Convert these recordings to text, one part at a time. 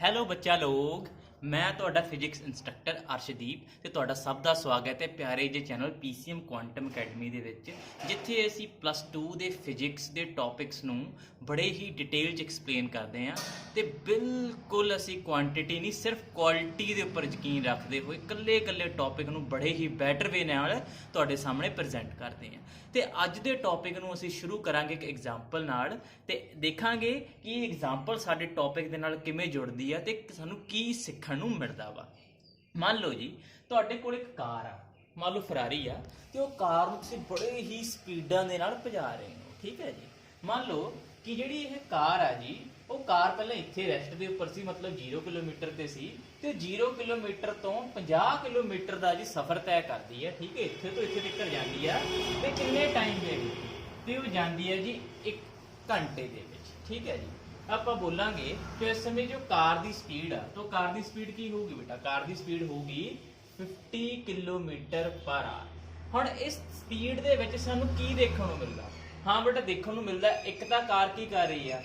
Hello ਬੱਚਾ ਲੋਗ, ਮੈਂ ਤੁਹਾਡਾ ਫਿਜ਼ਿਕਸ ਇੰਸਟ੍ਰਕਟਰ ਅਰਸ਼ਦੀਪ ਤੇ ਤੁਹਾਡਾ ਸਭ ਦਾ ਸਵਾਗਤ ਹੈ ਪਿਆਰੇ ਜਿਹੇ ਚੈਨਲ ਪੀਸੀਐਮ ਕੁਆਂਟਮ ਅਕੈਡਮੀ ਦੇ ਵਿੱਚ, ਜਿੱਥੇ ਅਸੀਂ +2 ਦੇ ਫਿਜ਼ਿਕਸ ਦੇ ਟੌਪਿਕਸ ਨੂੰ ਬੜੇ ਹੀ ਡਿਟੇਲ 'ਚ ਐਕਸਪਲੇਨ ਕਰਦੇ ਹਾਂ ਤੇ ਬਿਲਕੁਲ ਅਸੀਂ ਕੁਆਂਟੀਟੀ ਨਹੀਂ ਸਿਰਫ ਕੁਆਲਿਟੀ ਦੇ ਉੱਪਰ ਯਕੀਨ ਰੱਖਦੇ ਹੋਏ ਇਕੱਲੇ ਟੌਪਿਕ ਨੂੰ ਬੜੇ ਹੀ ਬੈਟਰ ਵੇ ਨਾਲ ਤੁਹਾਡੇ ਸਾਹਮਣੇ ਪ੍ਰੈਜ਼ੈਂਟ ਕਰਦੇ ਹਾਂ। ਤੇ ਅੱਜ ਦੇ ਟੌਪਿਕ ਨੂੰ ਅਸੀਂ ਸ਼ੁਰੂ ਕਰਾਂਗੇ ਇੱਕ ਐਗਜ਼ਾਮਪਲ ਨਾਲ ਤੇ ਦੇਖਾਂਗੇ ਕਿ ਇਹ ਐਗਜ਼ਾਮਪਲ ਸਾਡੇ ਟੌਪਿਕ ਦੇ ਨਾਲ ਕਿਵੇਂ ਜੁੜਦੀ ਆ ਤੇ ਸਾਨੂੰ ਕੀ ਸਿੱਖਣ ਨੂੰ ਮਿਲਦਾ ਵਾ। ਮੰਨ ਲਓ ਜੀ, ਤੁਹਾਡੇ ਕੋਲ ਇੱਕ ਕਾਰ ਆ, ਮੰਨ ਲਓ ਫਰਾਰੀ ਆ, ਤੇ ਉਹ ਕਾਰ ਨੂੰ ਤੁਸੀਂ ਬੜੇ ਹੀ ਸਪੀਡਾਂ ਦੇ ਨਾਲ ਭਜਾ ਰਹੇ ਹੋ। ਠੀਕ ਹੈ ਜੀ। ਮੰਨ ਲਓ ਕਿ ਜਿਹੜੀ ਇਹ ਕਾਰ ਆ ਜੀ, ਉਹ ਕਾਰ ਪਹਿਲਾਂ ਇੱਥੇ ਰੈਸਟ ਦੇ ਉੱਪਰ ਸੀ, ਮਤਲਬ 0 ਕਿਲੋਮੀਟਰ ਤੇ ਸੀ, ਤੇ 0 ਕਿਲੋਮੀਟਰ ਤੋਂ 50 ਕਿਲੋਮੀਟਰ ਦਾ ਜੀ ਸਫ਼ਰ ਤੈਅ ਕਰਦੀ ਹੈ। ਠੀਕ ਹੈ, ਇੱਥੇ ਤੋਂ ਇੱਥੇ ਤੱਕ ਜਾਂਦੀ ਆ ਤੇ ਕਿੰਨੇ ਟਾਈਮ ਦੇ ਵਿੱਚ? ਤੇ ਉਹ ਜਾਂਦੀ ਹੈ ਜੀ 1 ਘੰਟੇ ਦੇ ਵਿੱਚ। ਠੀਕ ਹੈ ਜੀ। ਆਪਾਂ ਬੋਲਾਂਗੇ ਕਿ ਇਸ ਸਮੇਂ ਜੋ ਕਾਰ ਦੀ ਸਪੀਡ ਆ, ਤਾਂ ਕਾਰ ਦੀ ਸਪੀਡ ਕੀ ਹੋਊਗੀ ਬੇਟਾ? ਕਾਰ ਦੀ ਸਪੀਡ ਹੋਊਗੀ 50 ਕਿਲੋਮੀਟਰ ਪਰ ਆਰ। ਹੁਣ ਇਸ ਸਪੀਡ ਦੇ ਵਿੱਚ ਸਾਨੂੰ ਕੀ ਦੇਖਣ ਨੂੰ ਮਿਲਦਾ? ਹਾਂ ਬੇਟਾ, ਦੇਖਣ ਨੂੰ ਮਿਲਦਾ ਇੱਕ ਤਾਂ ਕਾਰ ਕੀ ਕਰ ਰਹੀ ਆ,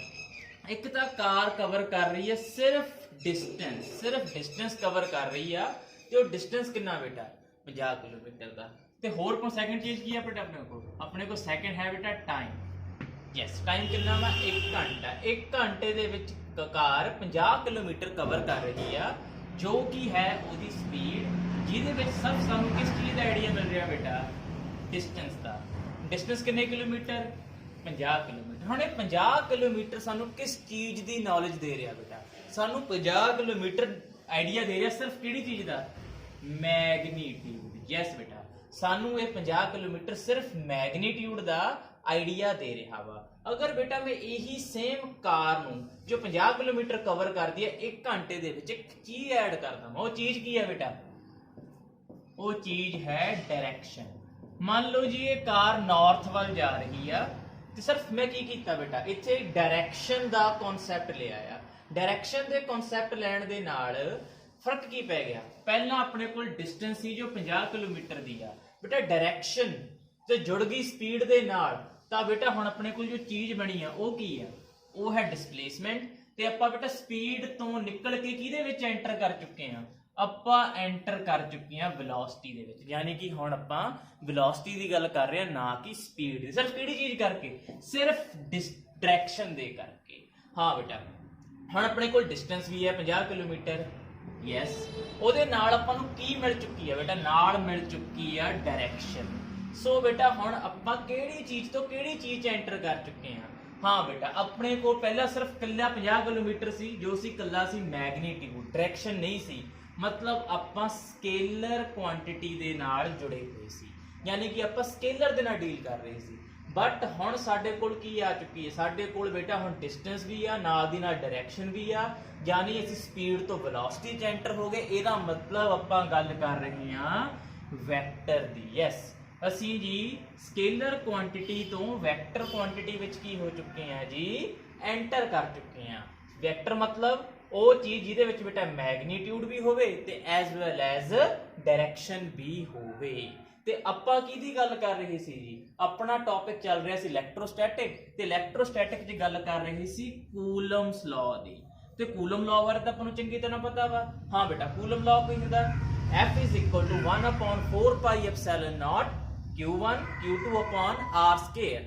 ਇੱਕ ਤਾਂ ਕਾਰ ਕਵਰ ਕਰ ਰਹੀ ਹੈ ਸਿਰਫ ਡਿਸਟੈਂਸ ਕਵਰ ਕਰ ਰਹੀ ਆ। ਤੇ ਉਹ ਡਿਸਟੈਂਸ ਕਿੰਨਾ ਬੇਟਾ? 50 ਕਿਲੋਮੀਟਰ ਦਾ। ਤੇ ਹੋਰ ਕੋਲ ਸੈਕਿੰਡ ਚੀਜ਼ ਕੀ ਆ ਬੇਟਾ? ਆਪਣੇ ਕੋਲ ਸੈਕਿੰਡ ਹੈ ਬੇਟਾ ਟਾਈਮ। ਯੈਸ, ਟਾਈਮ ਕਿੰਨਾ ਵਾ? 1 ਘੰਟਾ। 1 ਘੰਟੇ ਦੇ ਵਿੱਚ ਕਾਰ 50 ਕਿਲੋਮੀਟਰ ਕਵਰ ਕਰ ਰਹੀ ਆ, ਜੋ ਕਿ ਹੈ ਉਹਦੀ ਸਪੀਡ, ਜਿਹਦੇ ਵਿੱਚ ਸਭ ਸਾਨੂੰ ਕਿਸ ਚੀਜ਼ ਦਾ ਆਈਡੀਆ ਮਿਲ ਰਿਹਾ ਬੇਟਾ? ਡਿਸਟੈਂਸ ਦਾ। ਡਿਸਟੈਂਸ ਕਿੰਨੇ ਕਿਲੋਮੀਟਰ? 50 ਕਿਲੋਮੀਟਰ। ਹੁਣ ਇਹ 50 ਕਿਲੋਮੀਟਰ ਸਾਨੂੰ ਕਿਸ ਚੀਜ਼ ਦੀ ਨੌਲੇਜ ਦੇ ਰਿਹਾ ਬੇਟਾ? ਸਾਨੂੰ 50 ਕਿਲੋਮੀਟਰ ਆਈਡੀਆ ਦੇ ਰਿਹਾ ਸਿਰਫ ਕਿਹੜੀ ਚੀਜ਼ ਦਾ? ਮੈਗਨੀਟਿਊਡ। ਯੈਸ ਬੇਟਾ, ਸਾਨੂੰ ਇਹ 50 ਕਿਲੋਮੀਟਰ ਸਿਰਫ ਮੈਗਨੀਟਿਊਡ ਦਾ ਆਈਡੀਆ ਦੇ ਰਿਹਾ ਵਾ। ਅਗਰ ਬੇਟਾ ਮੈਂ ਇਹੀ ਸੇਮ ਕਾਰ ਨੂੰ ਜੋ 50 ਕਿਲੋਮੀਟਰ ਕਵਰ ਕਰਦੀ ਹੈ 1 ਘੰਟੇ ਦੇ ਵਿੱਚ, ਇੱਕ ਚੀਜ਼ ਐਡ ਕਰਦਾ, ਉਹ ਚੀਜ਼ ਕੀ ਹੈ ਬੇਟਾ? ਉਹ ਚੀਜ਼ ਹੈ ਡਾਇਰੈਕਸ਼ਨ। ਮੰਨ ਲਓ ਜੀ ਇਹ ਕਾਰ ਨਾਰਥ ਵੱਲ ਜਾ ਰਹੀ ਆ, ਤੇ ਸਿਰਫ ਮੈਂ ਕੀ ਕੀਤਾ ਬੇਟਾ? ਇੱਥੇ ਡਾਇਰੈਕਸ਼ਨ ਦਾ ਕਨਸੈਪਟ ਲਿਆ ਆ। ਡਾਇਰੈਕਸ਼ਨ ਦੇ ਕਨਸੈਪਟ ਲੈਣ ਦੇ ਨਾਲ ਫਰਕ ਕੀ ਪੈ ਗਿਆ? ਪਹਿਲਾਂ ਆਪਣੇ ਕੋਲ ਡਿਸਟੈਂਸ ਸੀ ਜੋ 50 ਕਿਲੋਮੀਟਰ ਦੀ ਆ, ਬੇਟਾ ਡਾਇਰੈਕਸ਼ਨ ਤੇ ਜੁੜ ਗਈ ਸਪੀਡ ਦੇ ਨਾਲ, ਤਾਂ ਬੇਟਾ ਹੁਣ ਆਪਣੇ ਕੋਲ ਜੋ ਚੀਜ਼ ਬਣੀ ਆ ਉਹ ਕੀ ਆ? ਉਹ ਹੈ ਡਿਸਪਲੇਸਮੈਂਟ। ਤੇ ਆਪਾਂ ਬੇਟਾ ਸਪੀਡ ਤੋਂ ਨਿਕਲ ਕੇ ਕਿਹਦੇ ਵਿੱਚ ਐਂਟਰ ਕਰ ਚੁੱਕੇ ਆ? ਆਪਾਂ ਐਂਟਰ ਕਰ ਚੁੱਕੇ ਆ ਵੈਲੋਸਿਟੀ ਦੇ ਵਿੱਚ। ਯਾਨੀ ਕਿ ਹੁਣ ਆਪਾਂ ਵੈਲੋਸਿਟੀ ਦੀ ਗੱਲ ਕਰ ਰਹੇ ਆ, ਨਾ ਕਿ ਸਪੀਡ ਦੀ। ਸਿਰਫ ਕਿਹੜੀ ਚੀਜ਼ ਕਰਕੇ? ਸਿਰਫ ਡਾਇਰੈਕਸ਼ਨ ਦੇ ਕਰਕੇ। ਹਾਂ ਬੇਟਾ, ਹੁਣ ਆਪਣੇ ਕੋਲ ਡਿਸਟੈਂਸ ਵੀ ਹੈ 50 ਕਿਲੋਮੀਟਰ। ਯੈਸ, ਉਹਦੇ ਨਾਲ ਆਪਾਂ ਨੂੰ ਕੀ ਮਿਲ ਚੁੱਕੀ ਹੈ ਬੇਟਾ? ਨਾਲ ਮਿਲ ਚੁੱਕੀ ਆ ਡਾਇਰੈਕਸ਼ਨ। ਸੋ ਬੇਟਾ ਹੁਣ ਆਪਾਂ ਕਿਹੜੀ ਚੀਜ਼ ਤੋਂ ਕਿਹੜੀ ਚੀਜ਼ ਐਂਟਰ ਕਰ ਚੁੱਕੇ ਹਾਂ? ਹਾਂ ਬੇਟਾ, ਆਪਣੇ ਕੋਲ ਪਹਿਲਾਂ ਸਿਰਫ ਕੱਲਾ 50 ਕਿਲੋਮੀਟਰ ਸੀ, ਜੋ ਸੀ ਕੱਲਾ ਸੀ ਮੈਗਨੀਟਿਊਡ, ਡਾਇਰੈਕਸ਼ਨ ਨਹੀਂ ਸੀ। ਮਤਲਬ ਆਪਾਂ ਸਕੇਲਰ ਕੁਆਂਟੀਟੀ ਦੇ ਨਾਲ ਜੁੜੇ ਹੋਏ ਸੀ, ਯਾਨੀ ਕਿ ਆਪਾਂ ਸਕੇਲਰ ਦੇ ਨਾਲ ਡੀਲ ਕਰ ਰਹੇ ਸੀ। ਬਟ ਹੁਣ ਸਾਡੇ ਕੋਲ ਕੀ ਆ ਚੁੱਕੀ ਹੈ? ਸਾਡੇ ਕੋਲ ਬੇਟਾ ਹੁਣ ਡਿਸਟੈਂਸ ਵੀ ਆ, ਨਾਲ ਦੀ ਨਾਲ ਡਾਇਰੈਕਸ਼ਨ ਵੀ ਆ, ਯਾਨੀ ਅਸੀਂ ਸਪੀਡ ਤੋਂ ਵੈਲੋਸਿਟੀ 'ਚ ਐਂਟਰ ਹੋ ਗਏ। ਇਹਦਾ ਮਤਲਬ ਆਪਾਂ ਗੱਲ ਕਰ ਰਹੇ ਹਾਂ ਵੈਕਟਰ ਦੀ। ਯੈਸ, ਅਸੀਂ ਜੀ ਸਕੇਲਰ ਕੁਆਂਟੀਟੀ ਤੋਂ ਵੈਕਟਰ ਕੁਆਂਟੀਟੀ ਵਿੱਚ ਕੀ ਹੋ ਚੁੱਕੇ ਆ ਜੀ? ਐਂਟਰ ਕਰ ਚੁੱਕੇ ਆ। ਵੈਕਟਰ ਮਤਲਬ ਉਹ ਚੀਜ਼ ਜਿਹਦੇ ਵਿੱਚ ਬੇਟਾ ਮੈਗਨੀਟਿਊਡ ਵੀ ਹੋਵੇ ਤੇ ਐਜ਼ ਵੈਲ ਐਜ਼ ਡਾਇਰੈਕਸ਼ਨ ਵੀ ਹੋਵੇ। ਤੇ ਆਪਾਂ ਕਿਹਦੀ ਗੱਲ ਕਰ ਰਹੇ ਸੀ ਜੀ? ਆਪਣਾ ਟੌਪਿਕ ਚੱਲ ਰਿਹਾ ਸੀ ਇਲੈਕਟ੍ਰੋਸਟੈਟਿਕ, ਤੇ ਇਲੈਕਟ੍ਰੋਸਟੈਟਿਕ 'ਚ ਗੱਲ ਕਰ ਰਹੇ ਸੀ ਕੂਲਮਸ ਲਾਅ ਦੀ। ਤੇ ਕੂਲਮ ਲਾਅ ਬਾਰੇ ਤਾਂ ਆਪਾਂ ਨੂੰ ਚੰਗੀ ਤਰ੍ਹਾਂ ਪਤਾ ਵਾ। ਹਾਂ ਬੇਟਾ, ਕੂਲਮ ਲਾਅ ਕੀ ਹੁੰਦਾ? F is equal to 1/4 pi epsilon naught Q1 Q2 upon R square।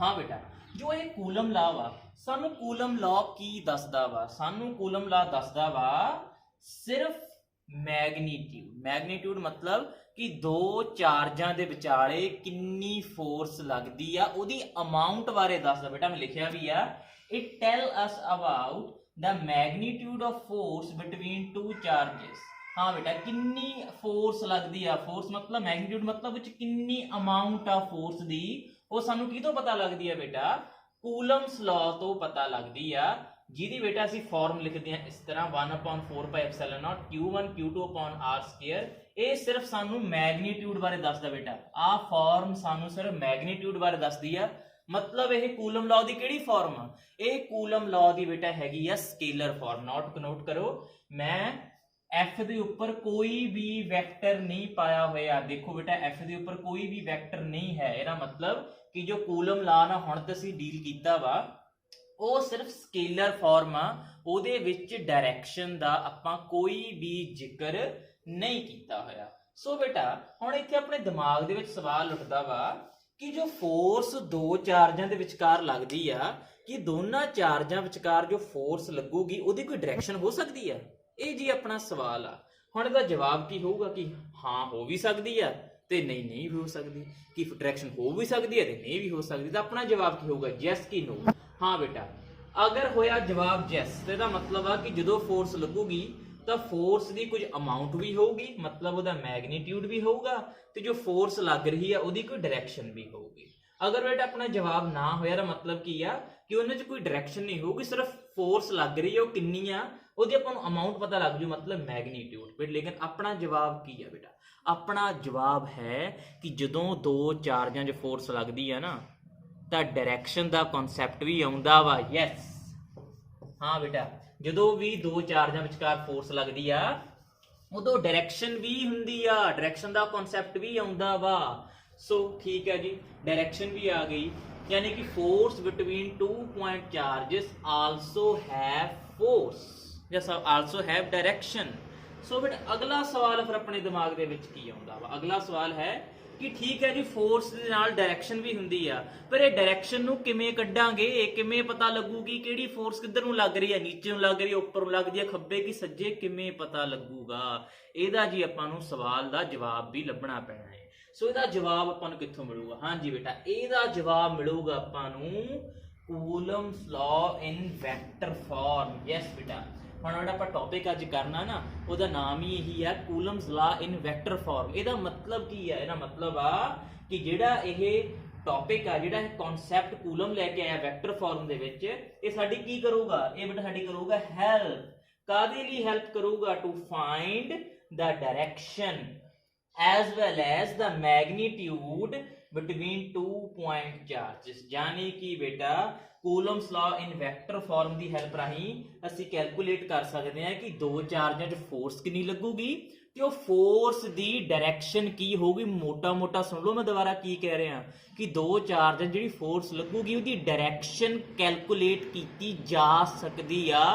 ਹਾਂ ਬੇਟਾ, ਜੋ ਇਹ ਕੂਲਮ ਲਾਅ ਵਾ, ਸਾਨੂੰ ਕੂਲਮ ਲਾਅ ਕੀ ਦੱਸਦਾ ਵਾ? ਸਾਨੂੰ ਕੂਲਮ ਲਾਅ ਦੱਸਦਾ ਵਾ ਸਿਰਫ ਮੈਗਨੀਟਿਊਡ ਮਤਲਬ ਕਿ ਦੋ ਚਾਰਜਾਂ ਦੇ ਵਿਚਾਲੇ ਕਿੰਨੀ ਫੋਰਸ ਲੱਗਦੀ ਆ, ਉਹਦੀ ਅਮਾਉਂਟ ਬਾਰੇ ਦੱਸਦਾ। ਬੇਟਾ ਮੈਂ ਲਿਖਿਆ ਵੀ ਆ, it tell us about the magnitude of force between two charges। ਹਾਂ ਬੇਟਾ, ਕਿੰਨੀ ਫੋਰਸ ਲੱਗਦੀ ਆ? ਫੋਰਸ ਮਤਲਬ ਮੈਗਨੀਟਿਊਡ ਮਤਲਬ ਵਿੱਚ ਕਿੰਨੀ ਅਮਾਉਂਟ ਆ ਫੋਰਸ ਦੀ, ਉਹ ਸਾਨੂੰ ਕਿਹਤੋਂ ਪਤਾ ਲੱਗਦੀ ਆ ਬੇਟਾ? ਕੂਲਮਸ ਲਾਅ ਤੋਂ ਪਤਾ ਲੱਗਦੀ ਆ, ਜਿਹਦੀ ਬੇਟਾ ਅਸੀਂ ਫਾਰਮ ਲਿਖਦੇ ਹਾਂ ਇਸ ਤਰ੍ਹਾਂ 1/4 pi epsilon naught Q1 Q2 upon R square। ਇਹ ਸਿਰਫ ਸਾਨੂੰ ਮੈਗਨੀਟਿਊਡ ਬਾਰੇ ਦੱਸਦਾ ਬੇਟਾ। ਆਹ ਫਾਰਮ ਸਾਨੂੰ ਸਿਰਫ ਮੈਗਨੀਟਿਊਡ ਬਾਰੇ ਦੱਸਦੀ ਆ। ਮਤਲਬ ਇਹ ਕੂਲਮ ਲਾਅ ਦੀ ਕਿਹੜੀ ਫਾਰਮ ਆ? ਇਹ ਕੂਲਮ ਲਾਅ ਦੀ ਬੇਟਾ ਹੈਗੀ ਆ ਸਕੇਲਰ ਫਾਰਮ। ਨੋਟ ਕਰੋ, ਮੈਂ F ਦੇ ਉੱਪਰ ਕੋਈ ਵੀ ਵੈਕਟਰ ਨਹੀਂ ਪਾਇਆ ਹੋਇਆ। ਦੇਖੋ ਬੇਟਾ, F ਦੇ ਉੱਪਰ ਕੋਈ ਵੀ ਵੈਕਟਰ ਨਹੀਂ ਹੈ। ਇਹਦਾ ਮਤਲਬ ਕਿ ਜੋ ਕੂਲਮ ਲਾਅ ਨਾਲ ਹੁਣ ਤੱਕ ਅਸੀਂ ਡੀਲ ਕੀਤਾ ਵਾ, ਉਹ ਸਿਰਫ ਸਕੇਲਰ ਫਾਰਮ ਆ, ਉਹਦੇ ਵਿੱਚ ਡਾਇਰੈਕਸ਼ਨ ਦਾ ਆਪਾਂ ਕੋਈ ਵੀ ਜ਼ਿਕਰ ਨਹੀਂ ਕੀਤਾ ਹੋਇਆ। ਸੋ ਬੇਟਾ ਹੁਣ ਇੱਥੇ ਆਪਣੇ ਦਿਮਾਗ ਦੇ ਵਿੱਚ ਸਵਾਲ ਉੱਠਦਾ ਵਾ ਕਿ ਜੋ ਫੋਰਸ ਦੋ ਚਾਰਜਾਂ ਦੇ ਵਿਚਕਾਰ ਲੱਗਦੀ ਆ, ਕਿ ਦੋਨਾਂ ਚਾਰਜਾਂ ਵਿਚਕਾਰ ਜੋ ਫੋਰਸ ਲੱਗੂਗੀ ਉਹਦੀ ਕੋਈ ਡਾਇਰੈਕਸ਼ਨ ਹੋ ਸਕਦੀ ਆ? ਇਹ ਜੀ ਆਪਣਾ ਸਵਾਲ ਆ। ਹੁਣ ਇਹਦਾ ਜਵਾਬ ਕੀ ਹੋਊਗਾ ਕਿ ਹਾਂ ਹੋ ਵੀ ਸਕਦੀ ਆ ਤੇ ਨਹੀਂ ਨਹੀਂ ਵੀ ਹੋ ਸਕਦੀ, ਕਿ ਡਾਇਰੈਕਸ਼ਨ ਹੋ ਵੀ ਸਕਦੀ ਹੈ ਤੇ ਨਹੀਂ ਵੀ ਹੋ ਸਕਦੀ। ਤਾਂ ਆਪਣਾ ਜਵਾਬ ਕੀ ਹੋਊਗਾ, ਯੈਸ ਕਿ ਨੋ? ਹਾਂ ਬੇਟਾ, ਅਗਰ ਹੋਇਆ ਜਵਾਬ ਯੈਸ ਤੇ ਇਹਦਾ ਮਤਲਬ ਆ ਕਿ ਜਦੋਂ ਫੋਰਸ ਲੱਗੂਗੀ ਤਾਂ ਫੋਰਸ ਦੀ ਕੁਝ ਅਮਾਉਂਟ ਵੀ ਹੋਊਗੀ, ਮਤਲਬ ਉਹਦਾ ਮੈਗਨੀਟਿਊਡ ਵੀ ਹੋਊਗਾ, ਤੇ ਜੋ ਫੋਰਸ ਲੱਗ ਰਹੀ ਆ ਉਹਦੀ ਕੋਈ ਡਾਇਰੈਕਸ਼ਨ ਵੀ ਹੋਊਗੀ। ਅਗਰ ਬੇਟਾ ਆਪਣਾ ਜਵਾਬ ਨਾ ਹੋਇਆ ਤਾਂ ਮਤਲਬ ਕੀ ਆ ਕਿ ਉਹਨਾਂ 'ਚ ਕੋਈ ਡਾਇਰੈਕਸ਼ਨ ਨਹੀਂ ਹੋਊਗੀ, ਸਿਰਫ ਫੋਰਸ ਲੱਗ ਰਹੀ ਹੈ, ਉਹ ਕਿੰਨੀ ਆ ਉਹਦੀ ਆਪਾਂ ਨੂੰ ਅਮਾਉਂਟ ਪਤਾ ਲੱਗ ਜੂ, ਮਤਲਬ ਮੈਗਨੀਟਿਊਡ। ਬਟ ਲੇਕਿਨ ਆਪਣਾ ਜਵਾਬ ਕੀ ਆ ਬੇਟਾ? ਆਪਣਾ ਜਵਾਬ ਹੈ ਕਿ ਜਦੋਂ ਦੋ ਚਾਰਜਾਂ 'ਚ ਫੋਰਸ ਲੱਗਦੀ ਆ ਨਾ ਤਾਂ ਡਾਇਰੈਕਸ਼ਨ ਦਾ ਕਨਸੈਪਟ ਵੀ ਆਉਂਦਾ ਵਾ। ਯੈਸ, ਹਾਂ ਬੇਟਾ, ਜਦੋਂ ਵੀ ਦੋ ਚਾਰਜਾਂ ਵਿਚਕਾਰ ਫੋਰਸ ਲੱਗਦੀ ਆ ਉਦੋਂ ਡਾਇਰੈਕਸ਼ਨ ਵੀ ਹੁੰਦੀ ਆ, ਡਾਇਰੈਕਸ਼ਨ ਦਾ ਕਨਸੈਪਟ ਵੀ ਆਉਂਦਾ ਵਾ। ਸੋ ਠੀਕ ਹੈ ਜੀ, ਡਾਇਰੈਕਸ਼ਨ ਵੀ ਆ ਗਈ, यानी कि force between 2 point charges also have force जैस आल्सो हैव डायरेक्शन। सो बेटा अगला सवाल फिर अपने दिमाग ਦੇ ਵਿੱਚ ਕੀ ਆਉਂਦਾ ਵਾ? ਅਗਲਾ ਸਵਾਲ ਹੈ ਕਿ ਠੀਕ ਹੈ ਜੀ ਫੋਰਸ ਦੇ ਨਾਲ ਡਾਇਰੈਕਸ਼ਨ ਵੀ ਹੁੰਦੀ ਆ, ਪਰ ਇਹ ਡਾਇਰੈਕਸ਼ਨ ਨੂੰ ਕਿਵੇਂ ਕੱਢਾਂਗੇ? ਕਿਵੇਂ ਪਤਾ ਲੱਗੂਗੀ ਕਿਹੜੀ ਫੋਰਸ ਕਿੱਧਰ ਨੂੰ ਲੱਗ ਰਹੀ ਹੈ? ਨੀਚੇ ਨੂੰ ਲੱਗ ਰਹੀ ਹੈ, ਉੱਪਰ ਨੂੰ ਲੱਗਦੀ ਹੈ, ਖੱਬੇ ਕਿ ਸੱਜੇ? ਕਿਵੇਂ ਪਤਾ ਲੱਗੂਗਾ? ਇਹਦਾ ਜੀ ਆਪਾਂ ਨੂੰ ਸਵਾਲ ਦਾ ਜਵਾਬ ਵੀ ਲੱਭਣਾ ਪੈਣਾ ਹੈ। ਸੋ ਇਹਦਾ ਜਵਾਬ ਆਪਾਂ ਨੂੰ ਕਿੱਥੋਂ ਮਿਲੂਗਾ? ਹਾਂਜੀ ਬੇਟਾ, ਇਹਦਾ ਜਵਾਬ ਮਿਲੂਗਾ ਆਪਾਂ ਨੂੰ ਕੂਲਮਸ ਲਾਅ ਇਨ ਵੈਕਟਰ ਫਾਰਮ। ਯੈਸ ਬੇਟਾ, ਹੁਣ ਜਿਹੜਾ ਆਪਾਂ ਟੌਪਿਕ ਅੱਜ ਕਰਨਾ ਨਾ ਉਹਦਾ ਨਾਮ ਹੀ ਇਹੀ ਹੈ, ਕੂਲਮਸ ਲਾਅ ਇਨ ਵੈਕਟਰ ਫਾਰਮ। ਇਹਦਾ ਮਤਲਬ ਕੀ ਹੈ? ਇਹਦਾ ਮਤਲਬ ਆ ਕਿ ਜਿਹੜਾ ਇਹ ਟੌਪਿਕ ਆ, ਜਿਹੜਾ ਇਹ ਕਨਸੈਪਟ ਕੂਲਮ ਲੈ ਕੇ ਆਇਆ ਵੈਕਟਰ ਫਾਰਮ ਦੇ ਵਿੱਚ, ਇਹ ਸਾਡੀ ਕੀ ਕਰੂਗਾ? ਇਹ ਬੇਟਾ ਸਾਡੀ ਕਰੂਗਾ ਹੈਲਪ। ਕਾਹਦੇ ਲਈ ਹੈਲਪ ਕਰੂਗਾ? To find the direction as well as the magnitude between 2 point charges। यानी कि बेटा Coulomb's law in vector form the help ਰਾਹੀਂ ਅਸੀਂ ਕੈਲਕੂਲੇਟ ਕਰ ਸਕਦੇ ਹਾਂ ਕਿ ਦੋ ਚਾਰਜਾਂ 'ਚ ਫੋਰਸ ਕਿੰਨੀ ਲੱਗੂਗੀ ਤੇ ਉਹ ਫੋਰਸ ਦੀ ਡਾਇਰੈਕਸ਼ਨ ਕੀ ਹੋਊਗੀ। ਮੋਟਾ ਸੁਣ ਲਓ, ਮੈਂ ਦੁਬਾਰਾ ਕੀ ਕਹਿ ਰਿਹਾ ਕਿ ਦੋ ਚਾਰਜਾਂ ਜਿਹੜੀ ਫੋਰਸ ਲੱਗੂਗੀ ਉਹਦੀ ਡਾਇਰੈਕਸ਼ਨ ਕੈਲਕੂਲੇਟ ਕੀਤੀ ਜਾ ਸਕਦੀ ਆ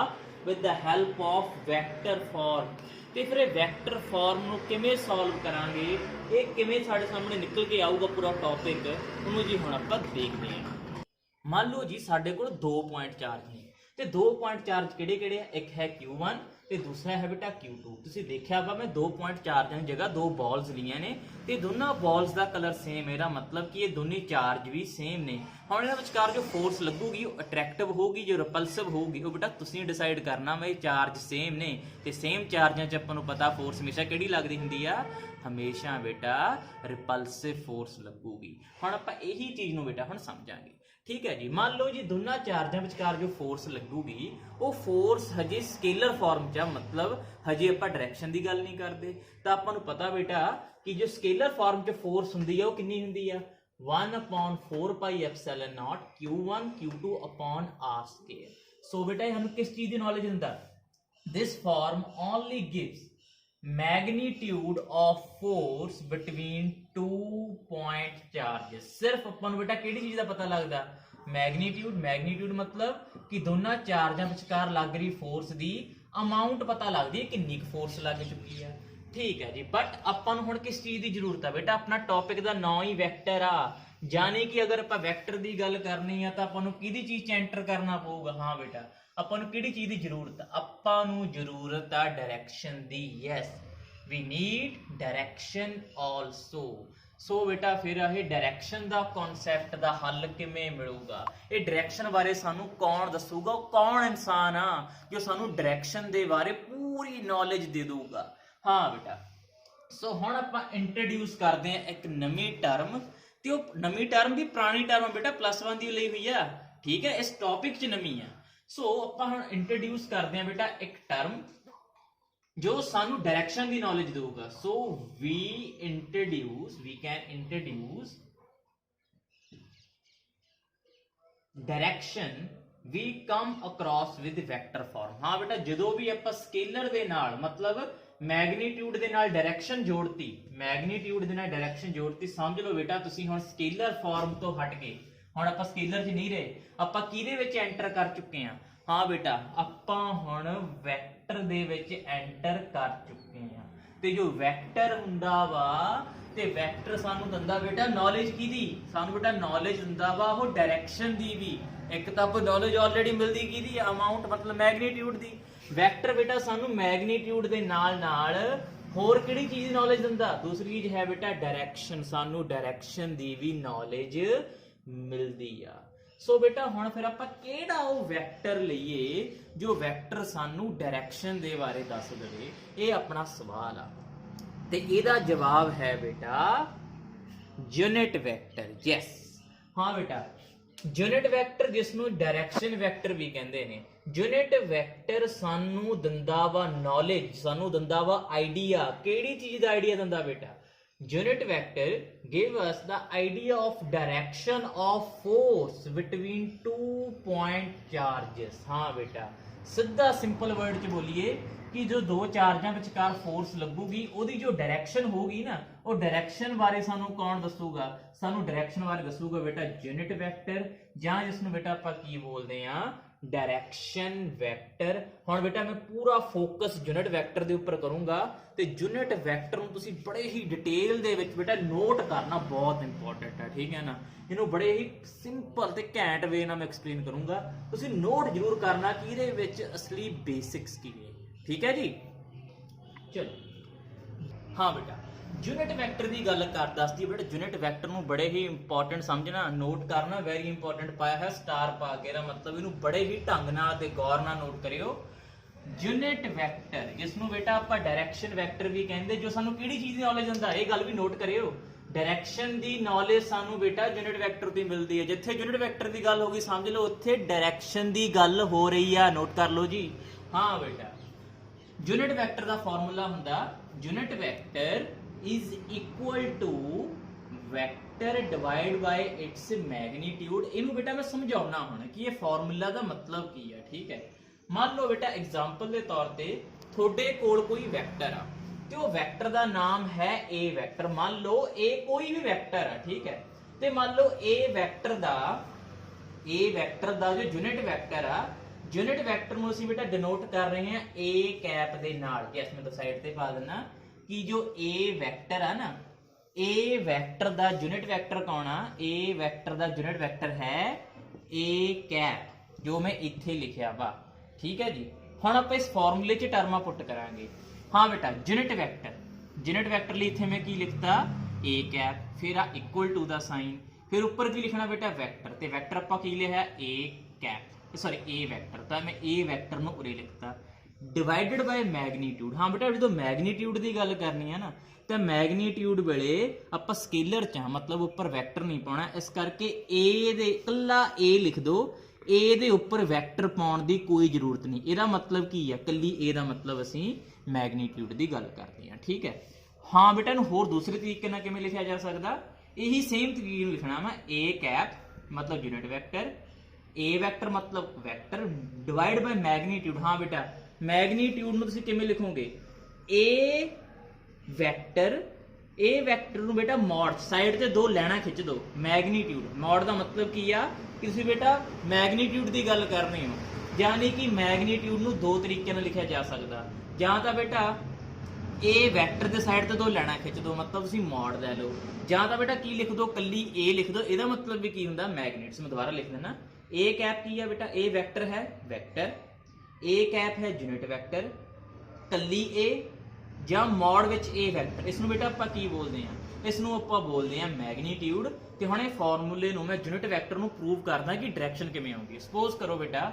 with the help of vector form. ਤੇ ਫਿਰ ਇਹ ਵੈਕਟਰ ਫਾਰਮ ਨੂੰ ਕਿਵੇਂ ਸੋਲਵ ਕਰਾਂਗੇ, ਇਹ ਕਿਵੇਂ ਸਾਡੇ ਸਾਹਮਣੇ ਨਿਕਲ ਕੇ ਆਊਗਾ ਪੂਰਾ ਟੌਪਿਕ, ਉਹਨੂੰ ਜੀ ਹੁਣ ਆਪਾਂ ਦੇਖਦੇ ਹਾਂ। ਮੰਨ ਲਓ ਜੀ ਸਾਡੇ ਕੋਲ 2 ਪੁਆਇੰਟ ਚਾਰਜ ਨੇ ਤੇ 2 ਪੁਆਇੰਟ ਚਾਰਜ ਕਿਹੜੇ ਆ? ਇੱਕ ਹੈ Q1 ਤੇ ਦੂਸਰਾ ਹੈ ਬੇਟਾ Q2। ਤੁਸੀਂ ਦੇਖਿਆ ਵਾ ਮੈਂ 2 ਪੁਆਇੰਟ ਚਾਰਜਾਂ ਦੀ ਜਗ੍ਹਾ 2 ਬਾਲਸ ਲਈਆਂ ਨੇ ਤੇ ਦੋਨਾਂ ਬਾਲਸ ਦਾ ਕਲਰ ਸੇਮ ਹੈ। ਇਹਦਾ ਮਤਲਬ ਕਿ ਇਹ ਦੋਨੇ ਚਾਰਜ ਵੀ ਸੇਮ ਨੇ। ਹੁਣ ਇਹਨਾਂ ਵਿਚਕਾਰ ਜੋ ਫੋਰਸ ਲੱਗੂਗੀ ਉਹ ਅਟਰੈਕਟਿਵ ਹੋਊਗੀ, ਜੋ ਰਿਪਲਸਿਵ ਹੋਊਗੀ ਉਹ ਬੇਟਾ ਤੁਸੀਂ ਡਿਸਾਈਡ ਕਰਨਾ। ਮੈਂ ਚਾਰਜ ਸੇਮ ਨੇ ਤੇ ਸੇਮ ਚਾਰਜਾਂ 'ਚ ਆਪਾਂ ਨੂੰ ਪਤਾ ਫੋਰਸ ਹਮੇਸ਼ਾ ਕਿਹੜੀ ਲੱਗਦੀ ਹੁੰਦੀ ਆ? ਹਮੇਸ਼ਾ ਬੇਟਾ ਰਿਪਲਸਿਵ ਫੋਰਸ ਲੱਗੂਗੀ। ਹੁਣ ਆਪਾਂ ਇਹੀ ਚੀਜ਼ ਨੂੰ ਬੇਟਾ ਹੁਣ ਸਮਝਾਂਗੇ। ਠੀਕ ਹੈ ਜੀ, ਮੰਨ ਲਓ ਜੀ ਦੋਨਾਂ ਚਾਰਜਾਂ ਵਿਚਕਾਰ ਜੋ ਫੋਰਸ ਲੱਗੂਗੀ ਉਹ ਫੋਰਸ ਹਜੇ ਸਕੇਲਰ ਫਾਰਮ 'ਚ ਆ, ਮਤਲਬ ਹਜੇ ਆਪਾਂ ਡਾਇਰੈਕਸ਼ਨ ਦੀ ਗੱਲ ਨਹੀਂ ਕਰਦੇ। ਤਾਂ ਆਪਾਂ ਨੂੰ ਪਤਾ ਬੇਟਾ ਕਿ ਜੋ ਸਕੇਲਰ ਫਾਰਮ 'ਚ ਫੋਰਸ ਹੁੰਦੀ ਆ ਉਹ ਕਿੰਨੀ ਹੁੰਦੀ ਆ? 1/4 pi epsilon naught Q1 Q2 upon R square। So ਬੇਟਾ ਇਹ ਸਾਨੂੰ ਕਿਸ ਚੀਜ਼ ਦੀ ਨੌਲੇਜ ਦਿੰਦਾ? This form only gives magnitude of force between 2 point charges. सिर्फ अपन बेटा किहड़ी चीज का पता लगदा? मैग्नीट्यूड मतलब कि दोनों चार्जां विचकार लग रही फोर्स दी अमाउंट पता लगदी है किन्नी फोर्स लग चुकी है। ठीक है जी, बट अपन हुण किस चीज की जरूरत है बेटा? अपना टॉपिक का नाम ही वैक्टर आ, यानी कि अगर आपां वैक्टर की गल करनी है तो आपां नूं किहदी चीज च एंटर करना पऊगा? हाँ बेटा, ਆਪਾਂ ਨੂੰ ਕਿਹੜੀ ਚੀਜ਼ ਦੀ ਜ਼ਰੂਰਤ? ਆਪਾਂ ਨੂੰ ਜ਼ਰੂਰਤ ਆ ਡਾਇਰੈਕਸ਼ਨ ਦੀ। Yes, we need direction also. So ਬੇਟਾ ਫਿਰ ਇਹ ਡਾਇਰੈਕਸ਼ਨ ਦਾ ਕਨਸੈਪਟ ਦਾ ਹੱਲ ਕਿਵੇਂ ਮਿਲੂਗਾ? ਇਹ ਡਾਇਰੈਕਸ਼ਨ ਬਾਰੇ ਸਾਨੂੰ ਕੌਣ ਦੱਸੂਗਾ? ਉਹ ਕੌਣ ਇਨਸਾਨ ਆ ਜੋ ਸਾਨੂੰ ਡਾਇਰੈਕਸ਼ਨ ਦੇ ਬਾਰੇ ਪੂਰੀ ਨੌਲੇਜ ਦੇ ਦਊਗਾ? ਹਾਂ ਬੇਟਾ, ਸੋ ਹੁਣ ਆਪਾਂ ਇੰਟਰੋਡਿਊਸ ਕਰਦੇ ਹਾਂ ਇੱਕ ਨਵੀਂ ਟਰਮ, ਤੇ ਉਹ ਨਵੀਂ ਟਰਮ ਵੀ ਪੁਰਾਣੀ ਟਰਮ ਬੇਟਾ +1 ਦੀ ਲਈ ਹੋਈ ਆ। ਠੀਕ ਹੈ, ਇਸ ਟੌਪਿਕ 'ਚ ਨਵੀਂ ਆ। ਸੋ ਆਪਾਂ ਹੁਣ ਇੰਟਰੋਡਿਊਸ ਕਰਦੇ ਹਾਂ ਬੇਟਾ ਇੱਕ ਟਰਮ ਜੋ ਸਾਨੂੰ ਡਾਇਰੈਕਸ਼ਨ ਦੀ ਨੌਲੇਜ ਦੇਊਗਾ। So we can introduce direction we come across with vector form. ਹਾਂ ਬੇਟਾ, ਜਦੋਂ ਵੀ ਆਪਾਂ ਸਕੇਲਰ ਦੇ ਨਾਲ ਮਤਲਬ ਮੈਗਨੀਟਿਊਡ ਦੇ ਨਾਲ ਡਾਇਰੈਕਸ਼ਨ ਜੋੜਤੀ, ਸਮਝ ਲਓ ਬੇਟਾ ਤੁਸੀਂ ਹੁਣ ਸਕੇਲਰ ਫਾਰਮ ਤੋਂ ਹਟ ਕੇ ਹੁਣ ਆਪਾਂ ਸਕੇਲਰ 'ਚ ਨਹੀਂ ਰਹੇ, ਆਪਾਂ ਕਿਹਦੇ ਵਿੱਚ ਐਂਟਰ ਕਰ ਚੁੱਕੇ ਆ? ਹਾਂ ਬੇਟਾ, ਆਪਾਂ ਹੁਣ ਵੈਕਟਰ ਦੇ ਵਿੱਚ ਐਂਟਰ ਕਰ ਚੁੱਕੇ ਆ। ਤੇ ਜੋ ਵੈਕਟਰ ਹੁੰਦਾ ਵਾ, ਤੇ ਵੈਕਟਰ ਸਾਨੂੰ ਦਿੰਦਾ ਬੇਟਾ ਨੌਲੇਜ ਕਿਹਦੀ? ਸਾਨੂੰ ਬੇਟਾ ਨੌਲੇਜ ਦਿੰਦਾ ਵਾ ਉਹ ਡਾਇਰੈਕਸ਼ਨ ਦੀ ਵੀ। ਇੱਕ ਤਾਂ ਆਪਾਂ ਨੌਲੇਜ ਆਲਰੇਡੀ ਮਿਲਦੀ ਕਿਹਦੀ? ਅਮਾਉਂਟ ਮਤਲਬ ਮੈਗਨੀਟਿਊਡ ਦੀ। ਵੈਕਟਰ ਬੇਟਾ ਸਾਨੂੰ ਮੈਗਨੀਟਿਊਡ ਦੇ ਨਾਲ ਨਾਲ ਹੋਰ ਕਿਹੜੀ ਚੀਜ਼ ਦੀ ਨੌਲੇਜ ਦਿੰਦਾ? ਦੂਸਰੀ ਚੀਜ਼ ਹੈ ਬੇਟਾ ਡਾਇਰੈਕਸ਼ਨ, ਸਾਨੂੰ ਡਾਇਰੈਕਸ਼ਨ ਦੀ ਵੀ ਨੌਲੇਜ ਮਿਲਦੀ ਆ। ਸੋ ਬੇਟਾ ਹੁਣ ਫਿਰ ਆਪਾਂ ਕਿਹੜਾ ਉਹ ਵੈਕਟਰ ਲਈਏ ਜੋ ਵੈਕਟਰ ਸਾਨੂੰ ਡਾਇਰੈਕਸ਼ਨ ਦੇ ਬਾਰੇ ਦੱਸ ਦੇਵੇ? ਇਹ ਆਪਣਾ ਸਵਾਲ ਆ ਤੇ ਇਹਦਾ ਜਵਾਬ ਹੈ ਬੇਟਾ ਯੂਨਿਟ ਵੈਕਟਰ। ਯੈਸ, ਹਾਂ ਬੇਟਾ, ਯੂਨਿਟ ਵੈਕਟਰ ਜਿਸ ਨੂੰ ਡਾਇਰੈਕਸ਼ਨ ਵੈਕਟਰ ਵੀ ਕਹਿੰਦੇ ਨੇ। ਯੂਨਿਟ ਵੈਕਟਰ ਸਾਨੂੰ ਦਿੰਦਾ ਵਾ ਨੌਲੇਜ, ਸਾਨੂੰ ਦਿੰਦਾ ਵਾ ਆਈਡੀਆ। ਕਿਹੜੀ ਚੀਜ਼ ਦਾ ਆਈਡੀਆ ਦਿੰਦਾ ਬੇਟਾ? Unit vector give us the idea of direction of force between two point charges। हाँ बेटा, ਸਿੱਧਾ ਸਿੰਪਲ ਵਰਡ ਚ ਬੋਲੀਏ ਕਿ ਜੋ ਦੋ ਚਾਰਜਾਂ ਵਿਚਕਾਰ ਫੋਰਸ ਲੱਗੂਗੀ ਉਹਦੀ ਜੋ ਡਾਇਰੈਕਸ਼ਨ ਹੋਊਗੀ ਨਾ, ਉਹ ਡਾਇਰੈਕਸ਼ਨ ਬਾਰੇ ਸਾਨੂੰ ਕੌਣ ਦੱਸੂਗਾ? ਸਾਨੂੰ ਡਾਇਰੈਕਸ਼ਨ ਬਾਰੇ ਦੱਸੂਗਾ ਬੇਟਾ ਯੂਨਿਟ ਵੈਕਟਰ, ਜਾਂ ਜਿਸ ਨੂੰ ਬੇਟਾ ਆਪਾਂ ਕੀ ਬੋਲਦੇ ਆ? Direction vector. ਹੁਣ ਬੇਟਾ ਮੈਂ ਪੂਰਾ ਫੋਕਸ ਯੂਨਿਟ ਵੈਕਟਰ ਦੇ ਉੱਪਰ ਕਰੂੰਗਾ ਤੇ ਯੂਨਿਟ ਵੈਕਟਰ ਨੂੰ ਤੁਸੀਂ ਬੜੇ ਹੀ ਡਿਟੇਲ ਦੇ ਵਿੱਚ ਬੇਟਾ ਨੋਟ ਕਰਨਾ ਬਹੁਤ ਇੰਪੋਰਟੈਂਟ ਹੈ, ਠੀਕ ਹੈ ਨਾ। ਇਹਨੂੰ ਬੜੇ ਹੀ ਸਿੰਪਲ ਤੇ ਘੈਂਟ ਵੇ ਨਾਲ ਮੈਂ ਐਕਸਪਲੇਨ ਕਰੂੰਗਾ, ਤੁਸੀਂ ਨੋਟ ਜ਼ਰੂਰ ਕਰਨਾ ਕਿ ਇਹਦੇ ਵਿੱਚ ਅਸਲੀ ਬੇਸਿਕਸ ਕੀ ਨੇ, ਠੀਕ ਹੈ ਜੀ। ਚਲੋ ਹਾਂ ਬੇਟਾ, ਯੂਨਿਟ ਵੈਕਟਰ ਦੀ ਗੱਲ ਦੱਸਦੀ ਬੇਟਾ। ਯੂਨਿਟ ਵੈਕਟਰ ਨੂੰ ਬੜੇ ਹੀ ਇੰਪੋਰਟੈਂਟ ਸਮਝਣਾ, ਨੋਟ ਕਰਨਾ, ਵੈਰੀ ਇੰਪੋਰਟੈਂਟ ਪਾਇਆ ਹੈ ਸਟਾਰ ਪਾ ਕੇ। ਇਹਦਾ ਮਤਲਬ ਇਹਨੂੰ ਬੜੇ ਹੀ ਢੰਗ ਨਾਲ ਤੇ ਗੌਰ ਨਾਲ ਨੋਟ ਕਰਿਓ। ਯੂਨਿਟ ਵੈਕਟਰ ਜਿਸ ਨੂੰ ਬੇਟਾ ਆਪਾਂ ਡਾਇਰੈਕਸ਼ਨ ਵੈਕਟਰ ਵੀ ਕਹਿੰਦੇ, ਜੋ ਸਾਨੂੰ ਕਿਹੜੀ ਚੀਜ਼ ਦੀ ਨੌਲੇਜ ਦਿੰਦਾ? ਇਹ ਗੱਲ ਵੀ ਨੋਟ ਕਰਿਓ। ਡਾਇਰੈਕਸ਼ਨ ਦੀ ਨੌਲੇਜ ਸਾਨੂੰ ਬੇਟਾ ਯੂਨਿਟ ਵੈਕਟਰ ਤੋਂ ਮਿਲਦੀ ਹੈ। ਜਿੱਥੇ ਯੂਨਿਟ ਵੈਕਟਰ ਦੀ ਗੱਲ ਹੋ ਗਈ ਸਮਝ ਲਓ ਉੱਥੇ ਡਾਇਰੈਕਸ਼ਨ ਦੀ ਗੱਲ ਹੋ ਰਹੀ ਆ, ਨੋਟ ਕਰ ਲਓ ਜੀ। ਹਾਂ ਬੇਟਾ, ਯੂਨਿਟ ਵੈਕਟਰ ਦਾ ਫਾਰਮੂਲਾ ਹੁੰਦਾ unit vector is equal to vector divided by its magnitude। ਇਹਨੂੰ ਬੇਟਾ ਮੈਂ ਸਮਝਾਉਣਾ ਹੁਣ ਕਿ ਇਹ ਫਾਰਮੂਲਾ ਦਾ ਮਤਲਬ ਕੀ ਹੈ, ਠੀਕ ਹੈ। ਮੰਨ ਲਓ ਬੇਟਾ ਐਗਜ਼ਾਮਪਲ ਦੇ ਤੌਰ ਤੇ ਤੁਹਾਡੇ ਕੋਲ ਕੋਈ ਵੈਕਟਰ ਆ ਤੇ ਉਹ ਵੈਕਟਰ ਦਾ ਨਾਮ ਹੈ a ਵੈਕਟਰ। ਮੰਨ ਲਓ a ਕੋਈ ਵੀ ਵੈਕਟਰ ਆ, ਠੀਕ ਹੈ। ਤੇ ਮੰਨ ਲਓ a ਵੈਕਟਰ ਦਾ ਜੋ ਯੂਨਿਟ ਵੈਕਟਰ ਆ, ਯੂਨਿਟ ਵੈਕਟਰ ਨੂੰ ਅਸੀਂ ਬੇਟਾ ਡਿਨੋਟ ਕਰ ਰਹੇ ਹਾਂ a ਕੈਪ ਦੇ ਨਾਲ। ਕਿ ਮੈਂ ਤਾਂ ਸਾਈਡ ਤੇ ਪਾ ਦਿੰਦਾ ਕਿ ਜੋ a ਵੈਕਟਰ ਆ ਨਾ, a vector the unit vector ਕੌਣ ਆ? a vector the unit vector ਹੈ a ਕੈਪ, ਜੋ ਮੈਂ ਇੱਥੇ ਲਿਖਿਆ ਵਾ, ਠੀਕ ਹੈ ਜੀ। ਹੁਣ ਆਪਾਂ ਇਸ ਫਾਰਮੂਲੇ 'ਚ ਟਰਮਾਂ ਪੁੱਟ ਕਰਾਂਗੇ। ਹਾਂ ਬੇਟਾ, ਯੂਨਿਟ ਵੈਕਟਰ ਲਈ ਇੱਥੇ ਮੈਂ ਕੀ ਲਿਖਤਾ? a ਕੈਪ, ਫਿਰ ਆ ਇਕੁਅਲ ਟੂ ਦਾ ਸਾਈਨ, ਫਿਰ ਉੱਪਰ ਕੀ ਲਿਖਣਾ ਬੇਟਾ? ਵੈਕਟਰ। ਤੇ ਵੈਕਟਰ ਆਪਾਂ ਕੀ ਲਿਖਿਆ? a cap, sorry a vector. ਤਾਂ ਮੈਂ a ਵੈਕਟਰ ਨੂੰ ਉਰੇ ਲਿਖਤਾ ਡਿਵਾਈਡਡ ਬਾਈ ਮੈਗਨੀਟਿਊਡ। ਹਾਂ ਬੇਟਾ, ਜਦੋਂ ਮੈਗਨੀਟਿਊਡ ਦੀ ਗੱਲ ਕਰਨੀ ਹੈ ਨਾ, ਤਾਂ ਮੈਗਨੀਟਿਊਡ ਵੇਲੇ ਆਪਾਂ ਸਕੇਲਰ ਚ ਹਾਂ, ਮਤਲਬ ਉੱਪਰ ਵੈਕਟਰ ਨਹੀਂ ਪਾਉਣਾ, ਇਸ ਕਰਕੇ a ਦੇ ਇਕੱਲਾ a ਲਿਖ ਦੋ। a ਦੇ ਉੱਪਰ ਵੈਕਟਰ ਪਾਉਣ ਦੀ ਕੋਈ ਜ਼ਰੂਰਤ ਨਹੀਂ। ਇਹਦਾ ਮਤਲਬ ਕੀ ਹੈ? ਇਕੱਲੀ a ਦਾ ਮਤਲਬ ਅਸੀਂ ਮੈਗਨੀਟਿਊਡ ਦੀ ਗੱਲ ਕਰਦੇ ਹਾਂ, ਠੀਕ ਹੈ। ਹਾਂ ਬੇਟਾ, ਇਹਨੂੰ ਹੋਰ ਦੂਸਰੇ ਤਰੀਕੇ ਨਾਲ ਕਿਵੇਂ ਲਿਖਿਆ ਜਾ ਸਕਦਾ? ਇਹੀ ਸੇਮ ਤਰੀਕੇ ਨੂੰ ਲਿਖਣਾ ਵਾ। a ਕੈਪ ਮਤਲਬ ਯੂਨਿਟ ਵੈਕਟਰ, a ਵੈਕਟਰ ਮਤਲਬ ਵੈਕਟਰ, ਡਿਵਾਈਡ ਬਾਈ ਮੈਗਨੀਟਿਊਡ। ਹਾਂ ਬੇਟਾ, ਮੈਗਨੀਟਿਊਡ ਨੂੰ ਤੁਸੀਂ ਕਿਵੇਂ ਲਿਖੋਗੇ? a ਵੈਕਟਰ ਨੂੰ ਬੇਟਾ ਮੋਡ, ਸਾਈਡ ਤੇ ਦੋ ਲਾਈਨਾਂ ਖਿੱਚ ਦੋ। ਮੈਗਨੀਟਿਊਡ, ਮੋਡ ਦਾ ਮਤਲਬ ਕੀ ਆ ਕਿ ਤੁਸੀਂ ਬੇਟਾ ਮੈਗਨੀਟਿਊਡ ਦੀ ਗੱਲ ਕਰ ਰਹੇ ਹੋ, ਯਾਨੀ ਕਿ ਮੈਗਨੀਟਿਊਡ ਨੂੰ ਦੋ ਤਰੀਕਿਆਂ ਨਾਲ ਲਿਖਿਆ ਜਾ ਸਕਦਾ। ਜਾਂ ਤਾਂ ਬੇਟਾ a ਵੈਕਟਰ ਦੇ ਸਾਈਡ ਤੇ ਦੋ ਲਾਈਨਾਂ ਖਿੱਚ ਦੋ, ਮਤਲਬ ਤੁਸੀਂ ਮੋਡ ਲੈ ਲਓ। ਜਾਂ ਤਾਂ ਬੇਟਾ ਕੀ ਲਿਖ ਦੋ? ਕੱਲੀ a ਲਿਖ ਦੋ, ਇਹਦਾ ਮਤਲਬ ਵੀ ਕੀ ਹੁੰਦਾ? ਮੈਗਨੇਟਸ। ਮੈਂ ਦੁਬਾਰਾ ਲਿਖ ਦਿੰਦਾ। a ਕੈਪ ਕੀ ਆ ਬੇਟਾ? a ਵੈਕਟਰ ਹੈ, ਵੈਕਟਰ। a ਕੈਪ ਹੈ ਯੂਨਿਟ ਵੈਕਟਰ, ਕੱਲੀ a, ਜਾਂ ਮੋਡ ਵਿੱਚ a ਵੈਕਟਰ। ਇਸ ਨੂੰ ਬੇਟਾ ਆਪਾਂ ਕੀ ਬੋਲਦੇ ਆ? ਇਸ ਨੂੰ ਆਪਾਂ ਬੋਲਦੇ ਆ ਮੈਗਨੀਟਿਊਡ। ਤੇ ਹੁਣ ਇਹ ਫਾਰਮੂਲੇ ਨੂੰ ਮੈਂ ਯੂਨਿਟ ਵੈਕਟਰ ਨੂੰ ਪ੍ਰੂਵ ਕਰਦਾ ਕਿ ਡਾਇਰੈਕਸ਼ਨ ਕਿਵੇਂ ਆਉਂਦੀ। ਸਪੋਜ਼ ਕਰੋ ਬੇਟਾ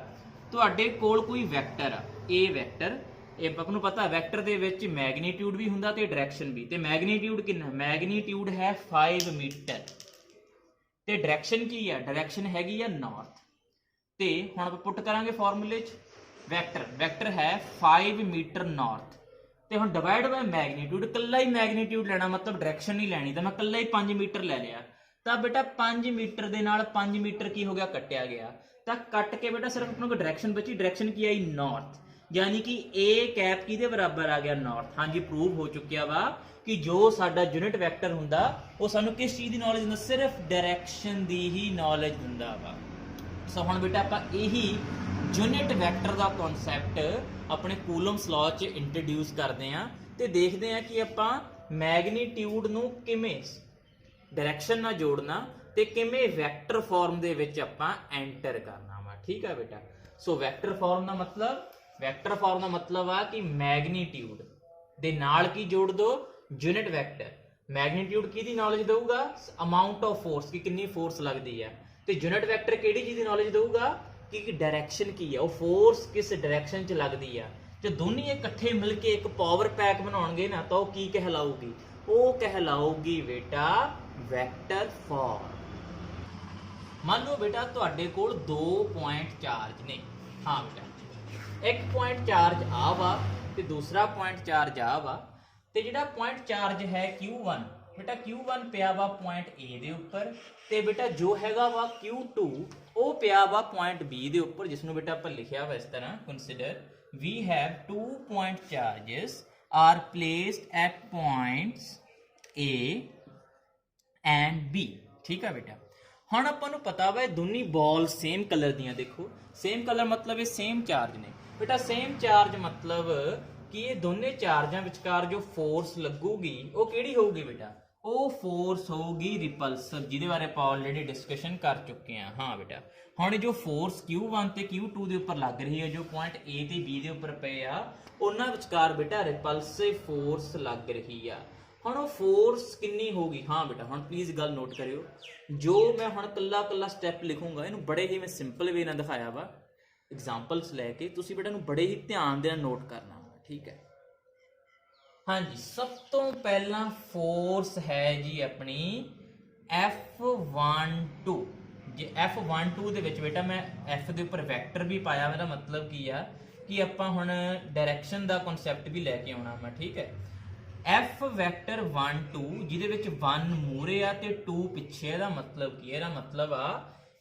ਤੁਹਾਡੇ ਕੋਲ ਕੋਈ ਵੈਕਟਰ ਆ, a ਵੈਕਟਰ। ਇਹ ਆਪਾਂ ਨੂੰ ਪਤਾ ਵੈਕਟਰ ਦੇ ਵਿੱਚ ਮੈਗਨੀਟਿਊਡ ਵੀ ਹੁੰਦਾ ਤੇ ਡਾਇਰੈਕਸ਼ਨ ਵੀ। ਤੇ ਮੈਗਨੀਟਿਊਡ ਕਿੰਨਾ? ਮੈਗਨੀਟਿਊਡ ਹੈ 5 ਮੀਟਰ ਤੇ ਡਾਇਰੈਕਸ਼ਨ ਕੀ ਆ? ਡਾਇਰੈਕਸ਼ਨ ਹੈਗੀ ਆ ਨਾਰਥ। ਤੇ ਹੁਣ ਆਪਾਂ ਪੁੱਟ ਕਰਾਂਗੇ ਫਾਰਮੂਲੇ 'ਚ ਵੈਕਟਰ ਹੈ 5 ਮੀਟਰ ਨਾਰਥ। ਤੇ ਹੁਣ ਡਿਵਾਈਡ ਬਾਈ ਮੈਗਨੀਟਿਊਡ, ਕੱਲਾ ਹੀ ਮੈਗਨੀਟਿਊਡ ਲੈਣਾ, ਮਤਲਬ ਡਾਇਰੈਕਸ਼ਨ ਨਹੀਂ ਲੈਣੀ। ਤਾਂ ਮੈਂ ਕੱਲਾ ਹੀ 5 ਮੀਟਰ ਲੈ ਲਿਆ। ਤਾਂ ਬੇਟਾ 5 ਮੀਟਰ ਦੇ ਨਾਲ 5 ਮੀਟਰ ਕੀ ਹੋ ਗਿਆ? ਕੱਟਿਆ ਗਿਆ। ਤਾਂ ਕੱਟ ਕੇ ਬੇਟਾ ਸਿਰਫ ਆਪਣੇ ਕੋਲ ਡਾਇਰੈਕਸ਼ਨ ਬਚੀ। ਡਾਇਰੈਕਸ਼ਨ ਕੀ ਆਈ? ਨਾਰਥ। यानी कि ए कैप किहदे बराबर आ गया नॉर्थ। हाँ जी प्रूव हो चुकिया वा कि जो साडा यूनिट वैक्टर हुंदा वो सानू किस चीज़ की नॉलेज दिंदा, सिर्फ डायरैक्शन की ही नॉलेज दिंदा वा। सो हुण बेटा आपां यही यूनिट वैक्टर का कॉन्सैप्ट अपने कूलम्स लॉ च इंट्रोड्यूस करते हैं तो देखते हैं कि आपां मैगनीट्यूड नूं किवें डायरैक्शन नाल जोड़ना ते किवें वैक्टर फॉर्म दे विच आपां एंटर करना वा। ठीक है बेटा। सो वैक्टर फॉर्म का मतलब आ कि मैगनीट्यूड दे नाल की जोड़ दो यूनिट वैक्टर। मैगनीट्यूड की नॉलेज दूगा, अमाउंट ऑफ फोर्स की कितनी फोर्स लगती है, तो यूनिट वैक्टर किहड़ी चीज़ की नॉलेज दूगा कि डायरैक्शन की है, वो फोर्स किस डायरैक्शन च लगती है। जो दोनों इकट्ठे मिलके एक पावर पैक बनाउणगे ना तो की कहलाऊगी, वो कहलाऊगी बेटा वैक्टर फॉर्म। मान लो बेटा तुहाडे कोल 2 पॉइंट चार्ज ने। हाँ बेटा एक पॉइंट चार्ज आ वा ते दूसरा पॉइंट चार्ज आ वा ते जिहड़ा पॉइंट चार्ज है Q1 बेटा Q1 पिया वा पॉइंट ए दे उपर ते बेटा जो हैगा वा Q2 वो पिया वा पॉइंट बी दे उपर, जिसनों बेटा आपां लिखिया वा इस तरह consider we have 2 point charges are placed at points A and B. ठीक है बेटा। हुण आपां नूं पता वा दोनों बॉल सेम कलर दियां, देखो सेम कलर मतलब ये सेम चार्ज ने बेटा। सेम चार्ज मतलब कि ये दोनों चार्जां विचकार जो फोर्स लगूगी वो किहड़ी होगी बेटा, वो फोर्स होगी रिपल्सिव, जिहदे बारे आपां ऑलरेडी डिस्कशन कर चुके हैं। हाँ बेटा हुण जो फोर्स Q1 ते Q2 दे उपर लग रही है, जो पॉइंट ए ते बी दे उपर पे आ, उन्हां विचकार बेटा रिपल्सिव फोर्स लग रही है। हुण वो फोर्स कितनी होगी। हाँ बेटा हुण प्लीज़ गल नोट करियो, जो मैं हुण कल्ला कल्ला स्टैप लिखूंगा इनू बड़े ही मैं सिंपल वे नाल दिखाया वा, एग्जाम्पल्स लैके तुसीं बेटा नूं बड़े ही ध्यान दे नाल नोट करना। ठीक है। हाँ जी सब तो पहला फोर्स है जी अपनी F12। जे F12 दे विच बेटा मैं F दे उपर वैक्टर भी पाया, मेरा मतलब की आ कि आपां हुण डायरैक्शन दा कॉन्सैप्ट भी लैके आउणा वा। ठीक है। F वैक्टर 1 2 जिहदे विच 1 मूहरे आ ते 2 पिछे, इहदा मतलब की है, इहदा मतलब आ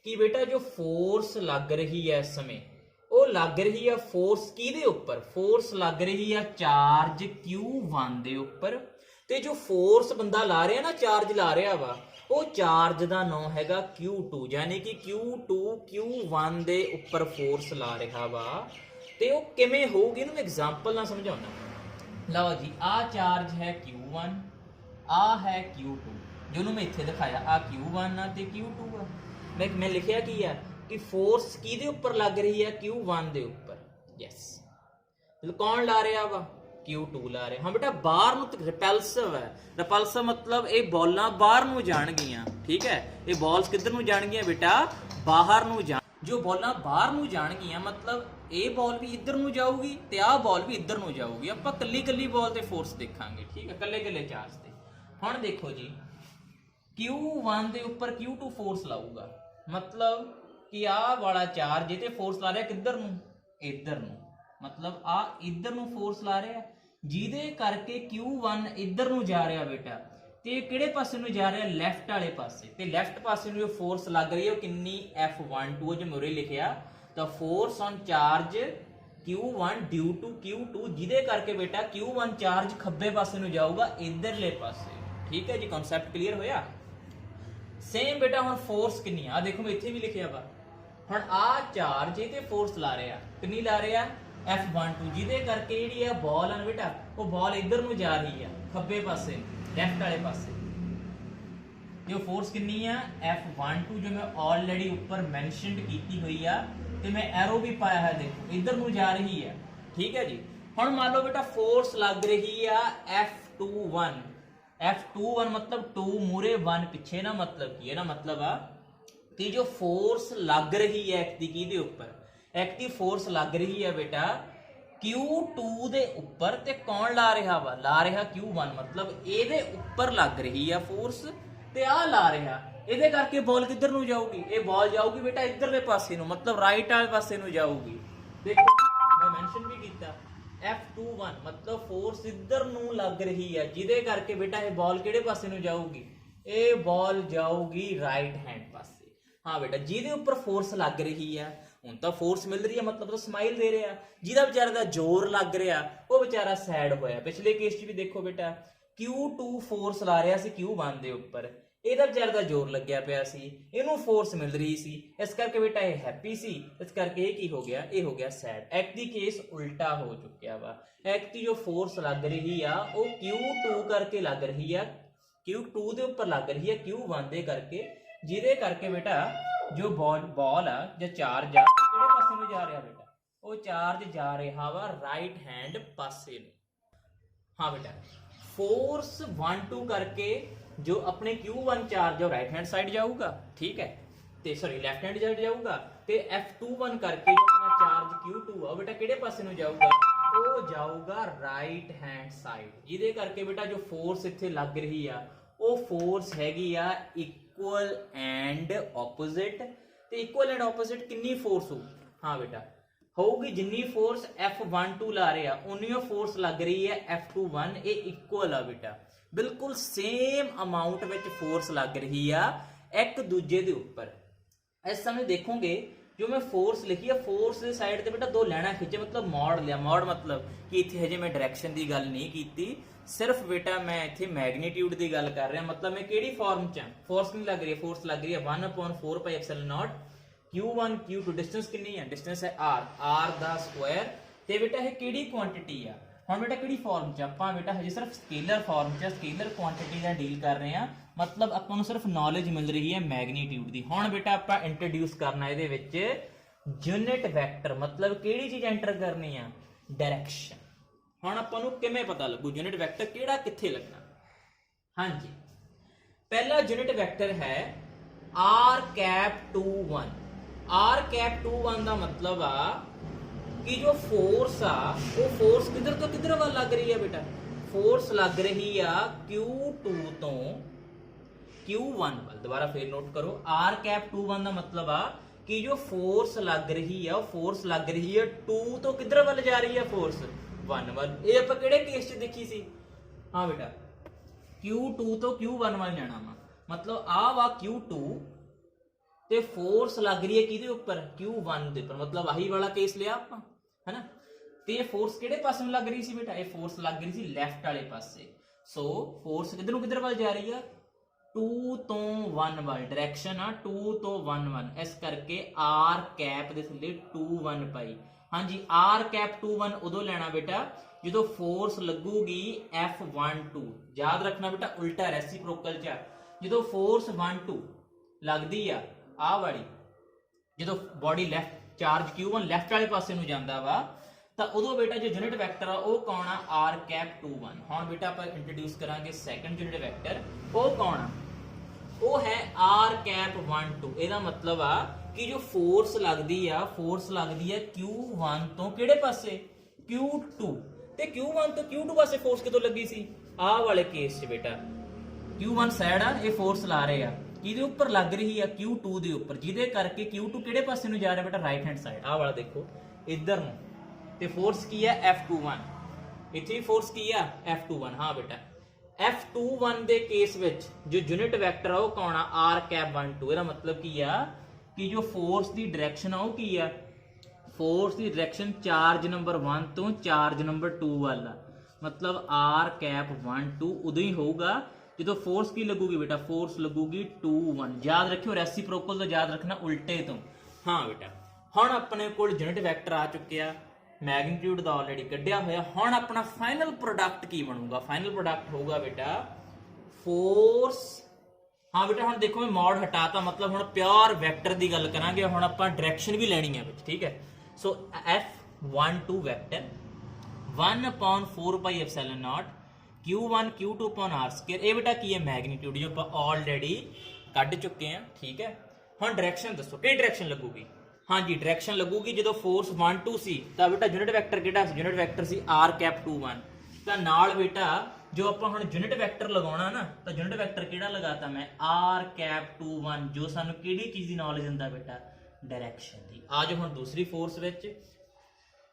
कि बेटा जो फोर्स लग रही है इस समय वो लग रही है फोर्स किहदे उपर, फोर्स लग रही है चार्ज Q1 दे उपर ते जो फोर्स बंदा ला रहा ना, चार्ज ला रहा वा, वो चार्ज का नाम हैगा Q2, यानी कि Q2 Q1 दे उपर फोर्स ला रहा वा ते वो किवें होगी मैं एग्जांपल नाल समझाउणा। लो जी आ चार्ज है Q1, आ है Q2, जो मैं इत्थे दिखाया आ Q1 आ ते Q2 आ। मैं लिखिया की है कि फोर्स किहदे उपर लग रही है, Q1 दे उपर। यस कौन ला रहा वा, Q2 ला रहा। हाँ बेटा बाहर नूं रिपल्सिव है, रिपल्सिव मतलब ये बॉलां बाहर नूं जाणगियां। ठीक है। ये बॉल्स किधर नूं जाणगियां बेटा, बाहर नूं जाण। जो बॉलां बाहर नूं जाणगियां मतलब ये बॉल भी इधर नूं जाऊगी ते आ बॉल भी इधर नूं जाऊगी। आपां कल्ली कल्ली बॉल ते फोर्स देखांगे। ठीक है, कल्ले कल्ले चार्ज ते। हुण देखो जी Q1 दे उपर Q2 फोर्स लाऊगा, मतलब कि आ वाला चार्ज ये फोर्स ला रहा किधर नूं, इधर नूं, मतलब आ इधर नूं फोर्स ला रहा, जिहदे करके Q1 इधर नूं जा रहा बेटा, ते किहड़े पासे नूं जा रहा, लैफ्ट वाले पासे। ते लैफ्ट पासे नूं जो फोर्स लग रही है किन्नी F12 जो मुरे लिखिया, तो force on charge Q1 due to Q2, जिहदे करके बेटा Q1 चार्ज खब्बे पासे नूं जाऊगा इधरले पासे। ठीक है जी, कॉन्सैप्ट क्लीयर होया। सेम बेटा हुण फोर्स कितनी आ देखो मैं इत्थे भी लिखिया वा। हुण आ चार्ज ये फोर्स ला रहा कितनी ला रहा F12, जिहदे करके जिहड़ी है बॉल है बेटा वो बॉल इधर नूं जा रही है खब्बे पासे, लैफ्ट वाले पासे। जो फोर्स कितनी है F12 जो मैं ऑलरेडी ऊपर मैंशनड की हुई है, तो मैं एरो भी पाया है देखो इधर नूं जा रही है। ठीक है जी। हुण मान लो बेटा फोर्स लग रही है F21, F21 मतलब 2 मूरे 1 पिछे ना, मतलब की है ना, मतलब आ कि जो फोर्स लग रही है एक दी किहदे उपर, एक दी फोर्स लग रही है बेटा Q2 दे उपर, ते कौन ला रहा वा, ला रहा Q1, मतलब एदे उपर लग रही है फोर्स ते आ ला रहा, ਇਹਦੇ करके बॉल किधर ਨੂੰ जाऊगी, ये बॉल जाऊगी बेटा इधरले पासे ਨੂੰ, मतलब राइट वाले पासे ਨੂੰ जाऊगी। देखो मैं मेंशन भी किया F21 मतलब फोर्स इधर ਨੂੰ लग रही है, जिहदे करके बेटा ये बॉल किहड़े पासे ਨੂੰ जाऊगी, ये बॉल जाऊगी राइट हैंड पासे। हाँ बेटा, ਜਿਹਦੇ ਉੱਪਰ ਫੋਰਸ ਲੱਗ ਰਹੀ ਆ, ਹੁਣ ਤਾਂ ਫੋਰਸ ਮਿਲ ਰਹੀ ਆ ਮਤਲਬ ਤਾਂ ਸਮਾਈਲ ਦੇ ਰਿਹਾ। ਜਿਹਦਾ ਵਿਚਾਰੇ ਦਾ ਜ਼ੋਰ ਲੱਗ ਰਿਹਾ ਉਹ ਵਿਚਾਰਾ ਸੈਡ ਹੋਇਆ। ਪਿਛਲੇ ਕੇਸ 'ਚ ਵੀ ਦੇਖੋ ਬੇਟਾ, Q2 ਫੋਰਸ ਲਾ ਰਿਹਾ ਸੀ Q1 ਦੇ ਉੱਪਰ, ਇਹਦਾ ਵਿਚਾਰੇ ਦਾ ਜ਼ੋਰ ਲੱਗਿਆ ਪਿਆ ਸੀ, ਇਹਨੂੰ ਫੋਰਸ ਮਿਲ ਰਹੀ ਸੀ, ਇਸ ਕਰਕੇ ਬੇਟਾ ਇਹ ਹੈਪੀ ਸੀ, ਇਸ ਕਰਕੇ ਇਹ ਕੀ ਹੋ ਗਿਆ, ਇਹ ਹੋ ਗਿਆ ਸੈਡ। ਐਕਟੀ ਕੇਸ ਉਲਟਾ ਹੋ ਚੁੱਕਿਆ ਵਾ। ਐਕਟੀ ਜੋ ਫੋਰਸ ਲੱਗ ਰਹੀ ਆ ਉਹ Q2 ਕਰਕੇ ਲੱਗ ਰਹੀ ਆ, Q2 ਦੇ ਉੱਪਰ ਲੱਗ ਰਹੀ ਆ Q1 ਦੇ ਕਰਕੇ, ਜਿਹਦੇ ਕਰਕੇ ਬੇਟਾ ਜੋ ਬॉल ਆ ਜਾਂ ਚਾਰਜ ਆ ਕਿਹੜੇ ਪਾਸੇ ਨੂੰ ਜਾ ਰਿਹਾ ਬੇਟਾ, ਉਹ ਚਾਰਜ ਜਾ ਰਿਹਾ ਵਾ ਰਾਈਟ ਹੈਂਡ ਪਾਸੇ ਨੂੰ। हाँ बेटा, फोर्स 1-2 करके जो अपने Q1 चार्ज है राइट हैंड साइड जाऊगा, ठीक है, ते सॉरी लेफ्ट हैंड साइड जाऊगा, ते F21 करके जो अपना चार्ज Q2 आ बेटा किहड़े पासे नु जाऊगा, वो जाऊगा राइट हैंड साइड, जिहदे करके बेटा जो फोर्स इत्थे लग रही आ वो फोर्स हैगी आ इक्वल एंड ऑपोजिट। ते इक्वल एंड ऑपोजिट कितनी फोर्स हो, हाँ बेटा होगी जिन्नी फोर्स F12 ला रहे हैं उन्नी फोर्स लग रही है F21, ये इक्वल आ बेटा, बिल्कुल सेम अमाउंट विच फोर्स लग रही है एक दूजे दे ऊपर। इस समय देखोगे जो मैं फोर्स लिखी है, फोर्स दे साइड ते बेटा दो लाइनां खिंचे मतलब मोड़ लिया, मोड़ मतलब कि इत्थे हजे मैं डायरेक्शन की गल नहीं की, सिर्फ बेटा मैं इत्थे मैग्नीट्यूड की गल कर रहा, मतलब मैं किहड़ी फॉर्म च फोर्स नहीं लग रही है, फोर्स लग रही है 1/4πε0 Q1 Q2, डिस्टेंस कितनी है, डिस्टेंस है r दा स्क्वायर, ते बेटा ये किहड़ी क्वांटिटी आ, हुण बेटा किहड़ी फॉर्म च आपां बेटा हजे सिर्फ स्केलर फॉर्म च स्केलर क्वांटिटी दा डील कर रहे हैं, मतलब आपां नूं सिर्फ नॉलेज मिल रही है मैग्नीट्यूड दी। हुण बेटा आपां इंट्रोड्यूस करना इहदे विच यूनिट वैक्टर, मतलब किहड़ी चीज एंटर करनी आ, डायरेक्शन। हुण आपां नूं किवें पता लगू यूनिट वैक्टर किहड़ा कित्थे लगना। हाँ जी, पहला यूनिट वैक्टर है r⁻21। r⁻21 का मतलब आ कि जो फोर्स आ वो फोर्स किधर तो किधर वाल लग रही है बेटा, फोर्स लग रही है Q2 तो Q1 वाल। दोबारा फिर नोट करो, r⁻21 का मतलब आ कि जो फोर्स लग रही है वो फोर्स लग रही है 2 तो किधर वाल जा रही है, फोर्स 1 वाल। ये आपां किहड़े केस च देखी सी, हाँ बेटा Q2 तो Q1 वाल जाना वा, मतलब आ वा Q2 ते फोर्स लग रही है किहदे उपर, Q1 दे उपर, मतलब आही वाला केस लिया आपां, है ना। ते फोर्स किहड़े पासे लग रही सी बेटा, ये फोर्स लग रही सी लैफ्ट वाले पासे। सो फोर्स किधर वाल जा रही है, 2 तो 1 वाल, डायरेक्शन आ 2 तो 1 इस करके r⁻ दे थल्ले 2 पाई। हाँ जी, r⁻21 उदों लेना बेटा जो फोर्स लगूगी F12, याद रखना बेटा उल्टा रेसिप्रोकल च, जो फोर्स 1-2 लगदी आ आ वाली, जो body left charge Q1 left वाले पासे नूं जांदा वा, तां उदों बेटा जो यूनिट वैक्टर आ वो कौन आ, r⁻21। हुण बेटा आपां इंट्रोड्यूस करांगे सैकंड यूनिट वैक्टर, वो कौन आ, वो है r⁻12। ਇਹਦਾ मतलब आ कि जो फोर्स लगदी आ Q1 तो किहड़े पासे, Q2, ते Q1 तो Q2 पासे फोर्स कितों लगी सी, आ वाले केस च बेटा Q1 साइड आ ये फोर्स ला रहे आ किहदे उपर लग रही है, Q2 दे उपर, जिहदे करके Q2 किहड़े पासे नूं जा रहा बेटा, राइट हैंड साइड, आ वाला देखो इधर नूं, ते फोर्स की है F21, इत्थे फोर्स की है F21। हाँ बेटा F21 दे केस विच जो यूनिट वैक्टर आ वो कौन आ, r⁻12। ਇਹਦਾ मतलब की आ कि जो फोर्स की डायरेक्शन आ वो की आ, फोर्स की डायरेक्शन चार्ज नंबर 1 तो चार्ज नंबर 2 वाला, मतलब r⁻12 उदों ही होगा जो फोर्स की लगूगी बेटा, फोर्स लगूगी 2-1। याद रखियो रेसिप्रोकल तो याद रखना उल्टे तो। हाँ बेटा हुण अपने कोल यूनिट वैक्टर आ चुके आ, मैग्नीट्यूड दा ऑलरेडी कढ़िया होया, हुण अपना फाइनल प्रोडक्ट की बनूगा, फाइनल प्रोडक्ट होगा बेटा फोर्स। हाँ बेटा हुण देखो मैं मॉड हटाता, मतलब हुण प्योर वैक्टर की गल करांगे, हुण आपां डायरेक्शन भी लैनी है विच, ठीक है। सो F12 vector 1/4πε0 Q1 Q2 upon r², ये बेटा की है मैग्नीट्यूड जो आप ऑलरेडी कढ़ चुके हैं, ठीक है। हुण डायरेक्शन दसो कि डायरेक्शन लगूगी, हाँ जी डायरेक्शन लगूगी जो फोर्स 1-2 सी तां बेटा यूनिट वैक्टर किहड़ा सी, यूनिट वैक्टर सी r⁻21, तां नाल बेटा जो आपां हुण यूनिट वैक्टर लगाउणा ना, तां यूनिट वैक्टर किहड़ा लगाता मैं, r⁻21, जो सानूं किहड़ी चीज़ दी नॉलेज दिंदा बेटा, डायरेक्शन दी। आ जाओ हुण दूसरी फोर्स विच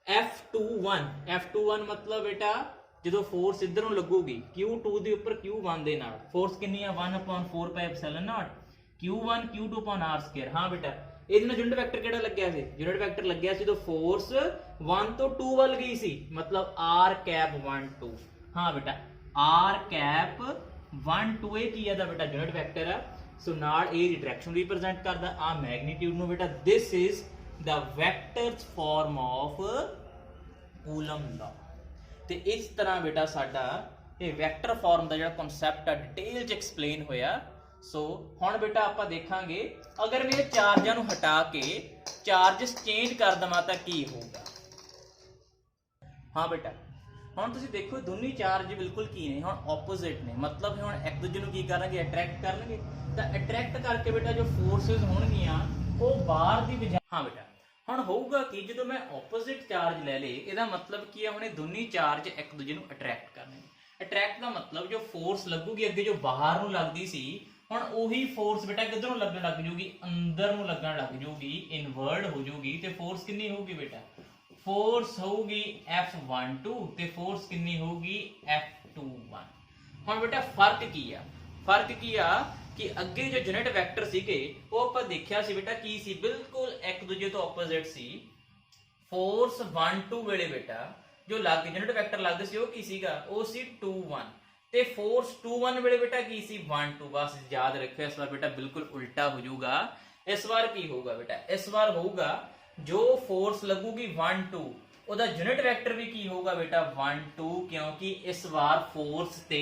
F21 मतलब बेटा जो फोर्स इधरों लगूगी Q2 के उपर Q1 दे नाल, फोर्स कितनी है 1/4πε0 Q1 Q2 upon r square। हाँ बेटा ਇਹਦੇ ਨਾਲ ਯੂਨਿਟ ਵੈਕਟਰ ਕਿਹੜਾ ਲੱਗਿਆ ਸੀ? ਯੂਨਿਟ ਵੈਕਟਰ ਲੱਗਿਆ ਸੀ ਜਦੋਂ ਫੋਰਸ 1 ਤੋਂ 2 ਵੱਲ ਗਈ ਸੀ, ਮਤਲਬ r ਕੈਪ 1 2। ਹਾਂ ਬੇਟਾ r ਕੈਪ 1 2 ਇਹ ਕੀ ਹੈ ਦਾ ਬੇਟਾ ਯੂਨਿਟ ਵੈਕਟਰ ਆ। ਸੋ ਨਾਲ ਇਹ ਦੀ ਡਾਇਰੈਕਸ਼ਨ ਰਿਪਰੈਜ਼ੈਂਟ ਕਰਦਾ ਆ ਮੈਗਨੀਟਿਊਡ ਨੂੰ ਬੇਟਾ। This is the vectors form of Coulomb law. ਤੇ ਇਸ ਤਰ੍ਹਾਂ ਬੇਟਾ ਸਾਡਾ ਇਹ ਵੈਕਟਰ ਫਾਰਮ ਦਾ ਜਿਹੜਾ ਕਨਸੈਪਟ ਆ ਡਿਟੇਲ ਚ ਐਕਸਪਲੇਨ ਹੋਇਆ। ਸੋ ਹੁਣ ਬੇਟਾ ਆਪਾਂ ਦੇਖਾਂਗੇ ਅਗਰ ਮੈਂ ਇਹ ਚਾਰਜਾਂ ਨੂੰ ਹਟਾ ਕੇ ਚਾਰਜਸ ਚੇਂਜ ਕਰ ਦਵਾਂ ਤਾਂ ਕੀ ਹੋਊਗਾ। ਹਾਂ ਬੇਟਾ ਹੁਣ ਤੁਸੀਂ ਦੇਖੋ ਦੋਨੇ ਚਾਰਜ ਬਿਲਕੁਲ ਕੀ ਨੇ, ਹੁਣ ਆਪੋਜ਼ਿਟ ਨੇ, ਮਤਲਬ ਹੁਣ ਇੱਕ ਦੂਜੇ ਨੂੰ ਕੀ ਕਰਨਗੇ? ਅਟਰੈਕਟ ਕਰਨਗੇ। ਤਾਂ ਅਟਰੈਕਟ ਕਰਕੇ ਬੇਟਾ ਜੋ ਫੋਰਸਸ ਹੋਣਗੀਆਂ ਉਹ ਬਾਹਰ ਦੀ ਬਜਾਏ, ਹਾਂ ਬੇਟਾ ਹੁਣ ਹੋਊਗਾ ਕਿ ਜਦੋਂ ਮੈਂ ਆਪੋਜ਼ਿਟ ਚਾਰਜ ਲੈ ਲੇ ਇਹਦਾ ਮਤਲਬ ਕੀ ਹੈ? ਹੁਣ ਇਹ ਦੋਨੇ ਚਾਰਜ ਇੱਕ ਦੂਜੇ ਨੂੰ ਅਟਰੈਕਟ ਕਰਨਗੇ। ਅਟਰੈਕਟ ਦਾ ਮਤਲਬ ਜੋ ਫੋਰਸ ਲੱਗੂਗੀ ਅੱਗੇ ਜੋ ਬਾਹਰ ਨੂੰ ਲੱਗਦੀ ਸੀ, ਹੁਣ ਉਹੀ ਫੋਰਸ ਬੇਟਾ ਕਿੱਧਰ ਨੂੰ ਲੱਗਣ ਲੱਗ ਜੂਗੀ? ਅੰਦਰ ਨੂੰ ਲੱਗਣ ਲੱਗ ਜੂਗੀ, ਇਨਵਰਟ ਹੋ ਜੂਗੀ। ਤੇ ਫੋਰਸ ਕਿੰਨੀ ਹੋਊਗੀ ਬੇਟਾ? ਫੋਰਸ ਹੋਊਗੀ F12 ਤੇ ਫੋਰਸ ਕਿੰਨੀ ਹੋਊਗੀ? F21। ਹੁਣ ਬੇਟਾ ਫਰਕ ਕੀ ਆ? ਫਰਕ ਕੀ ਆ ਕਿ ਅੱਗੇ ਜੋ ਯੂਨਿਟ ਵੈਕਟਰ ਸੀਗੇ ਉਹ ਆਪਾਂ ਦੇਖਿਆ ਸੀ ਬੇਟਾ ਕੀ ਸੀ? ਬਿਲਕੁਲ ਇੱਕ ਦੂਜੇ ਤੋਂ ਆਪੋਜ਼ਿਟ ਸੀ। ਫੋਰਸ 1 2 ਵੇਲੇ ਬੇਟਾ ਜੋ ਲੱਗ ਯੂਨਿਟ ਵੈਕਟਰ ਲੱਗਦੇ ਸੀ ਉਹ ਕੀ ਸੀਗਾ? ਉਹ ਸੀ 2 1। ਤੇ ਫੋਰਸ 2 1 ਵੇਲੇ ਬੇਟਾ ਕੀ ਸੀ? 1 2। ਬਸ ਯਾਦ ਰੱਖਿਓ ਇਸ ਵਾਰ ਬੇਟਾ ਬਿਲਕੁਲ ਉਲਟਾ ਹੋ ਜਾਊਗਾ। ਇਸ ਵਾਰ ਕੀ ਹੋਊਗਾ ਬੇਟਾ? ਇਸ ਵਾਰ ਹੋਊਗਾ ਜੋ ਫੋਰਸ ਲੱਗੂਗੀ 1 2 ਉਹਦਾ ਯੂਨਿਟ ਵੈਕਟਰ ਵੀ ਕੀ ਹੋਊਗਾ ਬੇਟਾ? 1 2, ਕਿਉਂਕਿ ਇਸ ਵਾਰ ਫੋਰਸ ਤੇ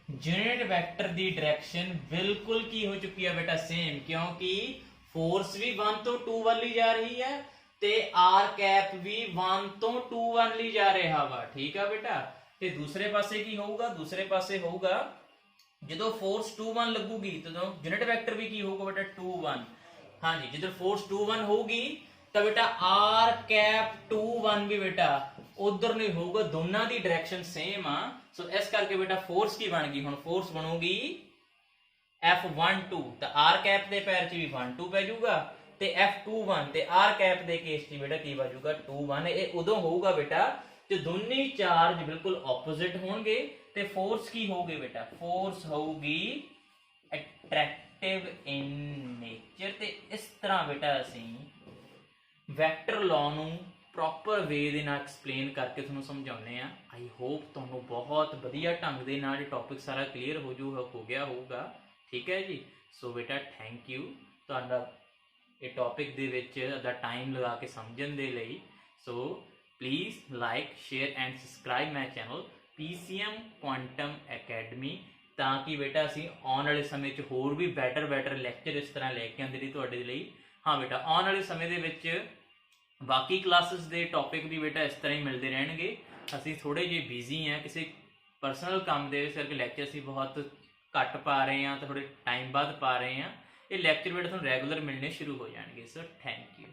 ਯੂਨਿਟ ਵੈਕਟਰ ਦੀ ਡਾਇਰੈਕਸ਼ਨ ਬਿਲਕੁਲ ਕੀ ਹੋ ਚੁੱਕੀ ਹੈ ਬੇਟਾ? ਸੇਮ, ਕਿਉਂਕਿ ਫੋਰਸ ਵੀ 1 ਤੋਂ 2 ਵੱਲ ਹੀ ਜਾ ਰਹੀ ਹੈ ਤੇ r ਕੈਪ ਵੀ 1 ਤੋਂ 2 ਵੱਲ ਹੀ ਜਾ ਰਿਹਾ ਵਾ। ਠੀਕ ਆ ਬੇਟਾ। ਤੇ ਦੂਸਰੇ ਪਾਸੇ ਕੀ ਹੋਊਗਾ? ਦੂਸਰੇ ਪਾਸੇ ਹੋਊਗਾ ਜਦੋਂ ਫੋਰਸ 2 1 ਲੱਗੂਗੀ ਤਦੋਂ ਯੂਨਿਟ ਵੈਕਟਰ ਵੀ ਕੀ ਹੋਊਗਾ ਬੇਟਾ? 2 1। ਹਾਂਜੀ ਜਦੋਂ ਫੋਰਸ 2 1 ਹੋਊਗੀ ਤਾਂ ਬੇਟਾ r ਕੈਪ 2 1 ਵੀ ਬੇਟਾ ਉਧਰ ਨਹੀਂ ਹੋਊਗਾ, ਦੋਨਾਂ ਦੀ ਡਾਇਰੈਕਸ਼ਨ ਸੇਮ ਆ। ਸੋ ਇਸ ਕਰਕੇ ਬੇਟਾ ਫੋਰਸ ਕੀ ਬਣ ਗਈ? ਹੁਣ ਫੋਰਸ ਬਣੂਗੀ F12 ਤਾਂ r ਕੈਪ ਦੇ ਪੈਰ 'ਚ ਵੀ 1 2 ਪੈ ਜਾਊਗਾ ਤੇ F21 ਤੇ r ਕੈਪ ਦੇ ਕੇਸ 'ਚ ਬੇਟਾ ਕੀ ਬਚੂਗਾ? 2 1। ਇਹ ਉਦੋਂ ਹੋਊਗਾ ਬੇਟਾ ਤੇ ਦੋਨੇ ਚਾਰਜ ਬਿਲਕੁਲ ਆਪੋਜ਼ਿਟ ਹੋਣਗੇ ਤੇ ਫੋਰਸ ਕੀ ਹੋਊਗੀ ਬੇਟਾ? ਫੋਰਸ ਹੋਊਗੀ ਅਟਰੈਕਟਿਵ ਇਨ ਨੇਚਰ। ਤੇ ਇਸ ਤਰ੍ਹਾਂ ਬੇਟਾ ਅਸੀਂ ਵੈਕਟਰ ਲਾਅ ਨੂੰ ਪ੍ਰੋਪਰ ਵੇ ਦੇ ਨਾਲ ਐਕਸਪਲੇਨ ਕਰਕੇ ਤੁਹਾਨੂੰ ਸਮਝਾਉਂਦੇ ਆ। ਆਈ ਹੋਪ ਤੁਹਾਨੂੰ ਬਹੁਤ ਵਧੀਆ ਢੰਗ ਦੇ ਨਾਲ ਇਹ ਟੌਪਿਕ ਸਾਰਾ ਕਲੀਅਰ ਹੋ ਗਿਆ ਹੋਊਗਾ। ਠੀਕ ਹੈ ਜੀ। ਸੋ ਬੇਟਾ ਥੈਂਕ ਯੂ ਤੁਹਾਡਾ ਇਹ ਟੌਪਿਕ ਦੇ ਵਿੱਚ ਦਾ ਟਾਈਮ ਲਗਾ ਕੇ ਸਮਝਣ ਦੇ ਲਈ। ਸੋ please like, share and subscribe my channel PCM Quantum Academy ਤਾਂ ਕਿ ਬੇਟਾ ਅਸੀਂ ਆਉਣ ਵਾਲੇ ਸਮੇਂ 'ਚ ਹੋਰ ਵੀ ਬੈਟਰ ਲੈਕਚਰ ਇਸ ਤਰ੍ਹਾਂ ਲੈ ਕੇ ਆਉਂਦੇ ਲਈ ਤੁਹਾਡੇ ਲਈ। ਹਾਂ ਬੇਟਾ ਆਉਣ ਵਾਲੇ ਸਮੇਂ ਦੇ ਵਿੱਚ ਬਾਕੀ ਕਲਾਸਿਸ ਦੇ ਟੌਪਿਕ ਵੀ ਬੇਟਾ ਇਸ ਤਰ੍ਹਾਂ ਹੀ ਮਿਲਦੇ ਰਹਿਣਗੇ। ਅਸੀਂ ਥੋੜ੍ਹੇ ਜਿਹੇ ਬਿਜ਼ੀ ਹਾਂ ਕਿਸੇ ਪਰਸਨਲ ਕੰਮ ਦੇ, ਇਸ ਕਰਕੇ ਲੈਕਚਰ ਅਸੀਂ ਬਹੁਤ ਘੱਟ ਪਾ ਰਹੇ ਹਾਂ ਤੇ ਥੋੜ੍ਹੇ ਟਾਈਮ ਬਾਅਦ ਪਾ ਰਹੇ ਹਾਂ। ਇਹ ਲੈਕਚਰ ਬੇਟਾ ਤੁਹਾਨੂੰ ਰੈਗੂਲਰ ਮਿਲਣੇ ਸ਼ੁਰੂ ਹੋ ਜਾਣਗੇ। So thank you.